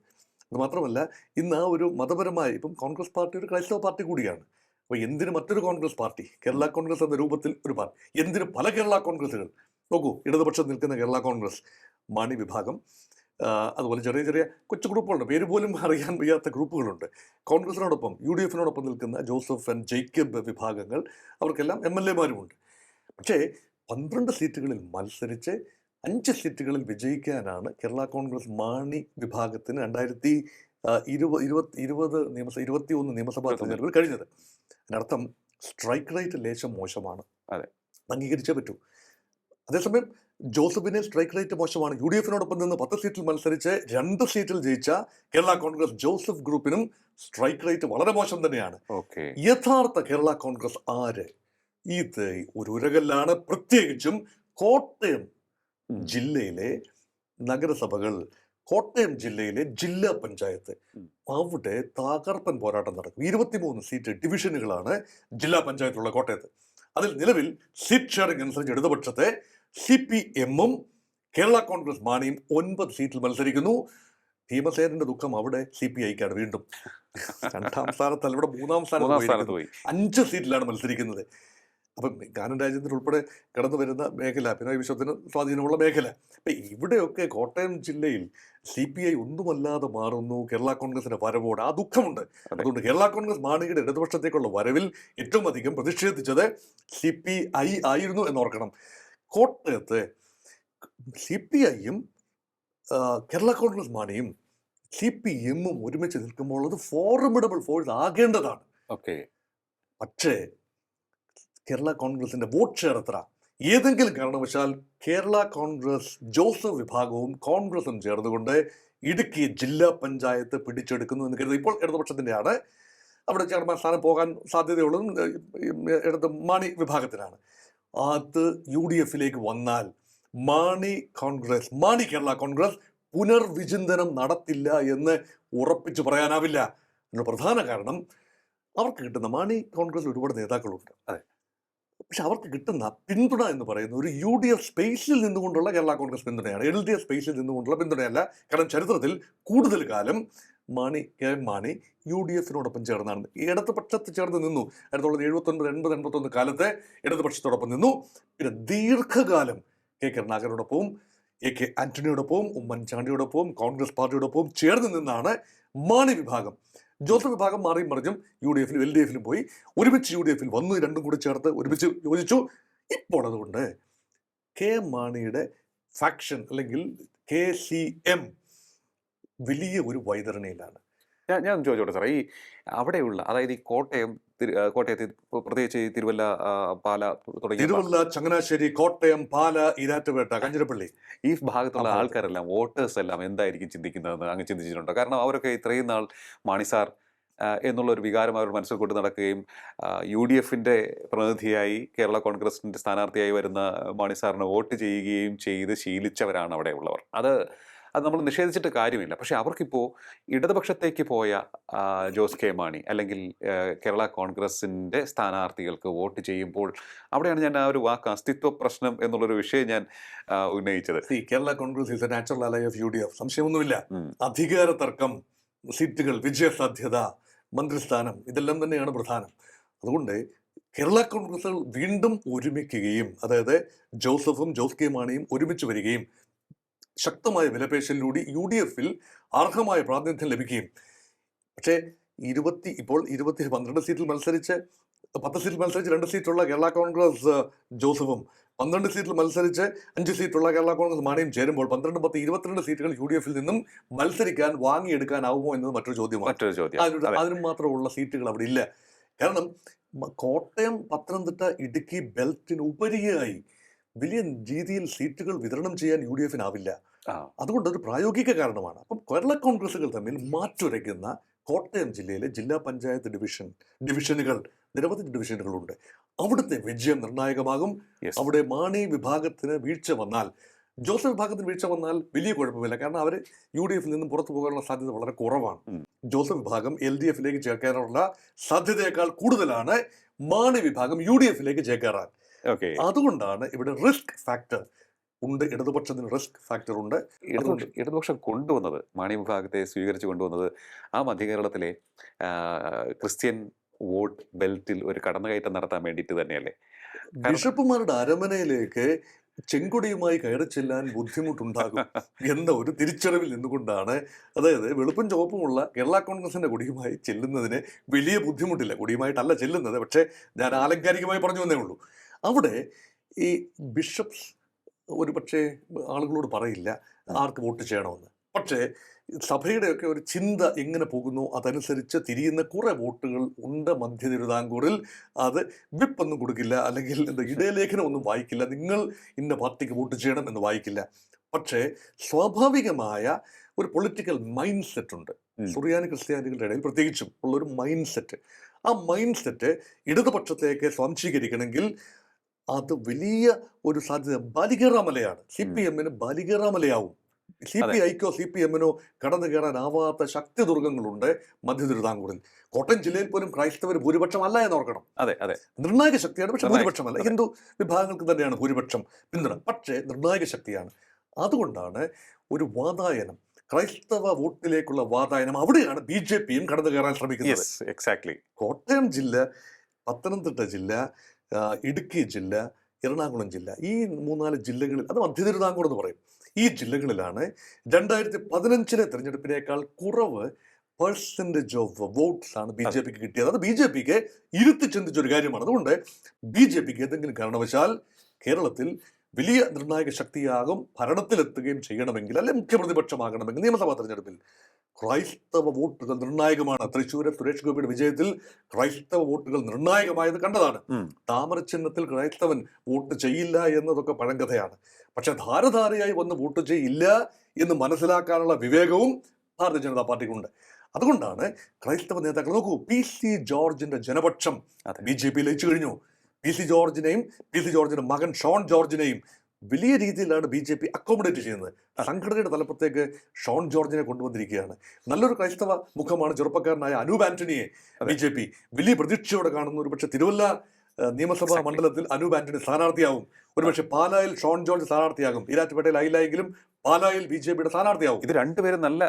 അത് മാത്രമല്ല, ഇന്ന് ആ ഒരു മതപരമായി, ഇപ്പം കോൺഗ്രസ് പാർട്ടി ഒരു ക്രൈസ്തവ പാർട്ടി കൂടിയാണ്. അപ്പോൾ എന്തിന് മറ്റൊരു കോൺഗ്രസ് പാർട്ടി? കേരള കോൺഗ്രസ് എന്ന രൂപത്തിൽ ഒരു പാർട്ടി, എന്തിന് പല കേരള കോൺഗ്രസുകൾ? നോക്കൂ, ഇടതുപക്ഷം നിൽക്കുന്ന കേരള കോൺഗ്രസ്, മാണി വിഭാഗം, അതുപോലെ ചെറിയ ചെറിയ കൊച്ചു ഗ്രൂപ്പുകളുണ്ട്, പേര് പോലും അറിയാൻ വയ്യാത്ത ഗ്രൂപ്പുകളുണ്ട്. കോൺഗ്രസിനോടൊപ്പം UDFിനോടൊപ്പം നിൽക്കുന്ന ജോസഫ് ആൻഡ് ജേക്കബ് വിഭാഗങ്ങൾ, അവർക്കെല്ലാം MLAമാരുമുണ്ട്. പക്ഷേ 12 സീറ്റുകളിൽ മത്സരിച്ച് 5 സീറ്റുകളിൽ വിജയിക്കാനാണ് കേരള കോൺഗ്രസ് മാണി വിഭാഗത്തിന് 2021 നിയമസഭാ തെരഞ്ഞെടുപ്പിൽ കഴിഞ്ഞത്. അതിനർത്ഥം സ്ട്രൈക്ക് റേറ്റ് ലേശം മോശമാണ്, അംഗീകരിച്ചേ പറ്റൂ. അതേസമയം ജോസഫിനെ സ്ട്രൈക്ക് റേറ്റ് മോശമാണ്. UDFിനോടൊപ്പം നിന്ന് 10 സീറ്റിൽ മത്സരിച്ച് 2 സീറ്റിൽ ജയിച്ച കേരള കോൺഗ്രസ് ജോസഫ് ഗ്രൂപ്പിനും സ്ട്രൈക്ക് റേറ്റ് വളരെ മോശം തന്നെയാണ്. യഥാർത്ഥ കേരള കോൺഗ്രസ് ആര്? ഇത് ഒരു ഉരകല്ലാണ്. പ്രത്യേകിച്ചും കോട്ടയം ജില്ലയിലെ നഗരസഭകൾ, കോട്ടയം ജില്ലയിലെ ജില്ലാ പഞ്ചായത്ത്, അവിടെ തകർപ്പൻ പോരാട്ടം നടക്കും. 23 സീറ്റ് ഡിവിഷനുകളാണ് ജില്ലാ പഞ്ചായത്തുള്ള കോട്ടയത്ത്. അതിൽ നിലവിൽ സീറ്റ് ഷെയറിംഗ് അനുസരിച്ച് ഇടതുപക്ഷത്തെ CPM-ഉം കേരള കോൺഗ്രസ് മാണിയും 9 സീറ്റിൽ മത്സരിക്കുന്നു. ഭീമസേനന്റെ ദുഃഖം അവിടെ CPI-ക്കാണ് വീണ്ടും. 2ാം സ്ഥാനത്തല്ല, ഇവിടെ 3ാം സ്ഥാനത്ത് പോയി. 5 സീറ്റിലാണ് മത്സരിക്കുന്നത്. അപ്പം കാനൻ രാജേന്ദ്രൻ ഉൾപ്പെടെ കടന്നു വരുന്ന മേഖല, പിണറായി വിശ്വത്തിന് സ്വാധീനമുള്ള മേഖല. അപ്പം ഇവിടെയൊക്കെ കോട്ടയം ജില്ലയിൽ CPI ഒന്നുമല്ലാതെ മാറുന്നു കേരള കോൺഗ്രസിന്റെ വരവോട്. ആ ദുഃഖമുണ്ട്. അതുകൊണ്ട് കേരള കോൺഗ്രസ് മാണിയുടെ ഇടതുപക്ഷത്തേക്കുള്ള വരവിൽ ഏറ്റവും അധികം പ്രതിഷേധിച്ചത് CPI ആയിരുന്നു എന്നോർക്കണം. കോട്ടയത്ത് CPI-യും കേരള കോൺഗ്രസ് മാണിയും CPM-ഉം ഒരുമിച്ച് നിൽക്കുമ്പോൾ അത് ഫോർമിഡബിൾ ഫോഴ്സ് ആകേണ്ടതാണ്. ഓക്കെ. പക്ഷേ കേരള കോൺഗ്രസിന്റെ വോട്ട് ഷെയർ എത്ര? ഏതെങ്കിലും കാരണവശാൽ കേരള കോൺഗ്രസ് ജോസഫ് വിഭാഗവും കോൺഗ്രസും ചേർന്നുകൊണ്ട് ഇടുക്കി ജില്ലാ പഞ്ചായത്ത് പിടിച്ചെടുക്കുന്നു എന്ന് കരുതി. ഇപ്പോൾ ഇടതുപക്ഷത്തിൻ്റെയാണ്, അവിടെ ചെയർമാൻ സ്ഥാനം പോകാൻ സാധ്യതയുള്ളതും ഇടത് മാണി വിഭാഗത്തിനാണ്. അത് UDF-ലേക്ക് വന്നാൽ മാണി കേരള കോൺഗ്രസ് പുനർവിചിന്തനം നടത്തില്ല എന്ന് ഉറപ്പിച്ചു പറയാനാവില്ല. അതിനുള്ള പ്രധാന കാരണം അവർക്ക് കിട്ടുന്ന മാണി കോൺഗ്രസിൽ ഒരുപാട് നേതാക്കളുണ്ട്. അതെ. പക്ഷെ അവർക്ക് കിട്ടുന്ന പിന്തുണ എന്ന് പറയുന്നത് ഒരു UDF സ്പേസിൽ നിന്നുകൊണ്ടുള്ള കേരള കോൺഗ്രസ് പിന്തുണയാണ്, LDF സ്പേസിൽ നിന്നുകൊണ്ടുള്ള പിന്തുണയല്ല. കാരണം ചരിത്രത്തിൽ കൂടുതൽ കാലം മാണി UDF-നോടൊപ്പം ചേർന്നാണ്, ഇടതുപക്ഷത്ത് ചേർന്ന് നിന്നു. 1979, 80, 81 കാലത്തെ ഇടതുപക്ഷത്തോടൊപ്പം നിന്നു. പിന്നെ ദീർഘകാലം കരുണാകരനോടൊപ്പവും AK ആന്റണിയോടൊപ്പവും ഉമ്മൻചാണ്ടിയോടൊപ്പവും കോൺഗ്രസ് പാർട്ടിയോടൊപ്പവും ചേർന്ന് നിന്നാണ് മാണി വിഭാഗം. ജോസഫ് വിഭാഗം മാറിയും മറിഞ്ഞും UDF-ലും LDF-ലും പോയി, ഒരുമിച്ച് UDF-ൽ വന്നു, രണ്ടും കൂടി ചേർത്ത് ഒരുമിച്ച് യോജിച്ചു. ഇപ്പോൾ അതുകൊണ്ട് മാണിയുടെ ഫാക്ഷൻ അല്ലെങ്കിൽ KCM വലിയ ഒരു വൈതരണിയിലാണ്. ഞാൻ ചോദിച്ചോട്ടെ സാറേ, ഈ അവിടെയുള്ള, അതായത് ഈ കോട്ടയത്ത് പ്രത്യേകിച്ച് ഈ തിരുവല്ല, പാല തുടങ്ങിയ തിരുവല്ല, ചങ്ങനാശ്ശേരി, കോട്ടയം, പാല, ഈരാറ്റുപേട്ട, കാഞ്ഞിരപ്പള്ളി, ഈ ഭാഗത്തുള്ള ആൾക്കാരെല്ലാം, വോട്ടേഴ്സ് എല്ലാം എന്തായിരിക്കും ചിന്തിക്കുന്നതെന്ന് അങ്ങ് ചിന്തിച്ചിട്ടുണ്ടോ? കാരണം അവരൊക്കെ ഇത്രയും നാൾ മാണി സാർ എന്നുള്ളൊരു വികാരം അവർ മനസ്സിൽ കൊണ്ട് നടക്കുകയും UDF-ന്റെ പ്രതിനിധിയായി കേരള കോൺഗ്രസിൻ്റെ സ്ഥാനാർത്ഥിയായി വരുന്ന മാണി സാറിന് വോട്ട് ചെയ്യുകയും ചെയ്ത് ശീലിച്ചവരാണ് അവിടെ ഉള്ളവർ. അത് നമ്മൾ നിഷേധിച്ചിട്ട് കാര്യമില്ല. പക്ഷെ അവർക്കിപ്പോൾ ഇടതുപക്ഷത്തേക്ക് പോയ ജോസ് കെ മാണി അല്ലെങ്കിൽ കേരള കോൺഗ്രസിൻ്റെ സ്ഥാനാർത്ഥികൾക്ക് വോട്ട് ചെയ്യുമ്പോൾ അവിടെയാണ് ഞാൻ ആ ഒരു വാക്ക് അസ്തിത്വ പ്രശ്നം എന്നുള്ളൊരു വിഷയം ഞാൻ ഉന്നയിച്ചത്. Kerala Congress is A natural അലൈ ഓഫ് UDF, സംശയമൊന്നുമില്ല. അധികാര തർക്കം, സീറ്റുകൾ, വിജയസാധ്യത, മന്ത്രിസ്ഥാനം, ഇതെല്ലാം തന്നെയാണ് പ്രധാനം. അതുകൊണ്ട് കേരള കോൺഗ്രസ് വീണ്ടും ഒരുമിക്കുകയും, അതായത് ജോസഫും ജോസ് കെ മാണിയും ഒരുമിച്ച് വരികയും ശക്തമായ വിലപേശലിലൂടെ UDF-ൽ അർഹമായ പ്രാതിനിധ്യം ലഭിക്കുകയും, പക്ഷേ ഇപ്പോൾ 12 സീറ്റിൽ മത്സരിച്ച് 10 സീറ്റിൽ മത്സരിച്ച് 2 സീറ്റുള്ള കേരള കോൺഗ്രസ് ജോസഫും 12 സീറ്റിൽ മത്സരിച്ച് 5 സീറ്റുള്ള കേരള കോൺഗ്രസ് മാണിയും ചേരുമ്പോൾ 12, 10, 22 സീറ്റുകൾ UDF-ൽ നിന്നും മത്സരിക്കാൻ വാങ്ങിയെടുക്കാനാവുമോ എന്നത് മറ്റൊരു ചോദ്യമാണ്. അതിനും മാത്രമുള്ള സീറ്റുകൾ അവിടെ ഇല്ല. കാരണം കോട്ടയം, പത്തനംതിട്ട, ഇടുക്കി ബെൽറ്റിന് ഉപരിയായി വലിയ രീതിയിൽ സീറ്റുകൾ വിതരണം ചെയ്യാൻ UDF-നാവില്ല. അതുകൊണ്ട് ഒരു പ്രായോഗിക കാരണമാണ്. അപ്പം കേരള കോൺഗ്രസുകൾ തമ്മിൽ മാറ്റുരയ്ക്കുന്ന കോട്ടയം ജില്ലയിലെ ജില്ലാ പഞ്ചായത്ത് ഡിവിഷനുകൾ, നിരവധി ഡിവിഷനുകളുണ്ട്. അവിടുത്തെ വിജയം നിർണായകമാകും. അവിടെ മാണി വിഭാഗത്തിന് വീഴ്ച വന്നാൽ, ജോസഫ് വിഭാഗത്തിന് വീഴ്ച വന്നാൽ വലിയ കുഴപ്പമില്ല. കാരണം അവർ UDF-ൽ നിന്നും പുറത്തു പോകാനുള്ള സാധ്യത വളരെ കുറവാണ്. ജോസഫ് വിഭാഗം LDF-ലേക്ക് ചേർക്കാനുള്ള സാധ്യതയേക്കാൾ കൂടുതലാണ് മാണി വിഭാഗം UDF-ലേക്ക് ചേക്കേറാൻ. അതുകൊണ്ടാണ് ഇവിടെ റിസ്ക് ഫാക്ടർ ഉണ്ട്, ഇടതുപക്ഷത്തിന് റിസ്ക് ഫാക്ടർ ഉണ്ട്. ഇടതുപക്ഷം കൊണ്ടുവന്നത്, മാണി വിഭാഗത്തെ സ്വീകരിച്ചു കൊണ്ടുവന്നത് ആ മധ്യകേരളത്തിലെ ക്രിസ്ത്യൻ വോട്ട് ബെൽറ്റിൽ ഒരു കടന്നുകയറ്റം നടത്താൻ വേണ്ടിയിട്ട് തന്നെയല്ലേ? ബിഷപ്പുമാരുടെ അരമനയിലേക്ക് ചെങ്കൊടിയുമായി കയറി ചെല്ലാൻ ബുദ്ധിമുട്ടുണ്ടാകും എന്ന ഒരു തിരിച്ചറിവിൽ നിന്നുകൊണ്ടാണ്, അതായത് വെളുപ്പും ചുവപ്പുമുള്ള കേരള കോൺഗ്രസിന്റെ കൊടിയുമായി ചെല്ലുന്നതിന് വലിയ ബുദ്ധിമുട്ടില്ല. കൊടിയുമായിട്ടല്ല ചെല്ലുന്നത്, പക്ഷേ ഞാൻ ആലങ്കാരികമായി പറഞ്ഞു എന്നേ ഉള്ളൂ. അവിടെ ഈ ബിഷപ്സ് ഒരു പക്ഷേ ആളുകളോട് പറയില്ല ആർക്ക് വോട്ട് ചെയ്യണമെന്ന്. പക്ഷേ സഭയുടെയൊക്കെ ഒരു ചിന്ത എങ്ങനെ പോകുന്നു അതനുസരിച്ച് തിരിയുന്ന കുറേ വോട്ടുകൾ ഉണ്ട് മധ്യ തിരുവിതാംകൂറിൽ. അത് വിപ്പൊന്നും കൊടുക്കില്ല, അല്ലെങ്കിൽ ഇടയലേഖനം ഒന്നും വായിക്കില്ല, നിങ്ങൾ ഇന്ന പാർട്ടിക്ക് വോട്ട് ചെയ്യണം എന്ന് വായിക്കില്ല. പക്ഷേ സ്വാഭാവികമായ ഒരു പൊളിറ്റിക്കൽ മൈൻഡ് സെറ്റ് ഉണ്ട് സുറിയാനി ക്രിസ്ത്യാനികളുടെ ഇടയിൽ പ്രത്യേകിച്ചും ഉള്ളൊരു മൈൻഡ് സെറ്റ്. ആ മൈൻഡ് സെറ്റ് ഇടതുപക്ഷത്തേക്ക് സ്വാംശീകരിക്കണമെങ്കിൽ അത് വലിയ ഒരു സാധ്യത ബാലികേറാമലയാണ്. CPM-ന് ബാലികേറാമലയാവും. CPIക്കോ CPMനോ കടന്നു കയറാനാവാത്ത ശക്തി ദുർഗങ്ങളുണ്ട് മധ്യ തിരുവിതാംകൂറിൽ. കോട്ടയം ജില്ലയിൽ പോലും ക്രൈസ്തവർ ഭൂരിപക്ഷമല്ല എന്ന് ഓർക്കണം. അതെ അതെ നിർണായക ശക്തിയാണ്, പക്ഷെ നിർണായക ഭൂരിപക്ഷമല്ല. അതെ ഹിന്ദു വിഭാഗങ്ങൾക്ക് തന്നെയാണ് ഭൂരിപക്ഷം പിന്തുണ, പക്ഷേ നിർണായക ശക്തിയാണ്. അതുകൊണ്ടാണ് ഒരു വാതായനം, ക്രൈസ്തവ വോട്ടിലേക്കുള്ള വാതായനം, അവിടെയാണ് BJPയും കടന്നു കയറാൻ ശ്രമിക്കുന്നത്. യെസ് എക്സാക്ട്ലി കോട്ടയം ജില്ല, പത്തനംതിട്ട ജില്ല, ഇടുക്കി ജില്ല, എറണാകുളം ജില്ല, ഈ 3-4 ജില്ലകളിൽ, അത് മധ്യ തിരുവിതാംകൂർ എന്ന് പറയും, ഈ ജില്ലകളിലാണ് 2015 തെരഞ്ഞെടുപ്പിനേക്കാൾ കുറവ് പെർസെൻറ്റേജ് ഓഫ് വോട്ട്സ് ആണ് BJPക്ക് കിട്ടിയത്. അത് BJPക്ക് ഇരുത്തി ചിന്തിച്ചൊരു കാര്യമാണ്. അതുകൊണ്ട് BJPക്ക് ഏതെങ്കിലും കാരണവശാൽ കേരളത്തിൽ വലിയ നിർണായക ശക്തിയാകും, ഭരണത്തിലെത്തുകയും ചെയ്യണമെങ്കിൽ, അല്ലെ മുഖ്യപ്രതിപക്ഷമാകണമെങ്കിൽ നിയമസഭാ തെരഞ്ഞെടുപ്പിൽ ക്രൈസ്തവ വോട്ടുകൾ നിർണായകമാണ്. തൃശ്ശൂരെ സുരേഷ് ഗോപിയുടെ വിജയത്തിൽ ക്രൈസ്തവ വോട്ടുകൾ നിർണായകമായത് കണ്ടതാണ്. താമരചിഹ്നത്തിൽ ക്രൈസ്തവൻ വോട്ട് ചെയ്യില്ല എന്നതൊക്കെ പഴങ്കഥയാണ്. പക്ഷെ ധാരധാരയായി വന്ന് വോട്ട് ചെയ്യില്ല എന്ന് മനസ്സിലാക്കാനുള്ള വിവേകവും ഭാരതീയ ജനതാ പാർട്ടിക്കുണ്ട്. അതുകൊണ്ടാണ് ക്രൈസ്തവ നേതാക്കൾ, നോക്കൂ, PC ജോർജിന്റെ ജനപക്ഷം BJP ലയിച്ചു കഴിഞ്ഞു. PC ജോർജിനെയും PC ജോർജിന്റെ മകൻ ഷോൺ ജോർജിനെയും വലിയ രീതിയിലാണ് BJP അക്കോമഡേറ്റ് ചെയ്യുന്നത്. സംഘടനയുടെ തലപ്പത്തേക്ക് ഷോൺ ജോർജിനെ കൊണ്ടുവന്നിരിക്കുകയാണ്. നല്ലൊരു ക്രൈസ്തവ മുഖമാണ് ചെറുപ്പക്കാരനായ അനൂപ് ആന്റണിയെ BJP വലിയ പ്രതീക്ഷയോടെ കാണുന്നു. ഒരു പക്ഷെ തിരുവല്ല നിയമസഭാ മണ്ഡലത്തിൽ അനൂപ് ആന്റണി സ്ഥാനാർത്ഥിയാവും. ഒരുപക്ഷെ പാലായിൽ ഷോൺ ജോർജ് സ്ഥാനാർത്ഥിയാകും. ഈരാറ്റുപേട്ടയിൽ ആയില്ലെങ്കിലും പാലായിൽ BJPയുടെ സ്ഥാനാർത്ഥിയാവും. ഇത് രണ്ടുപേരും നല്ല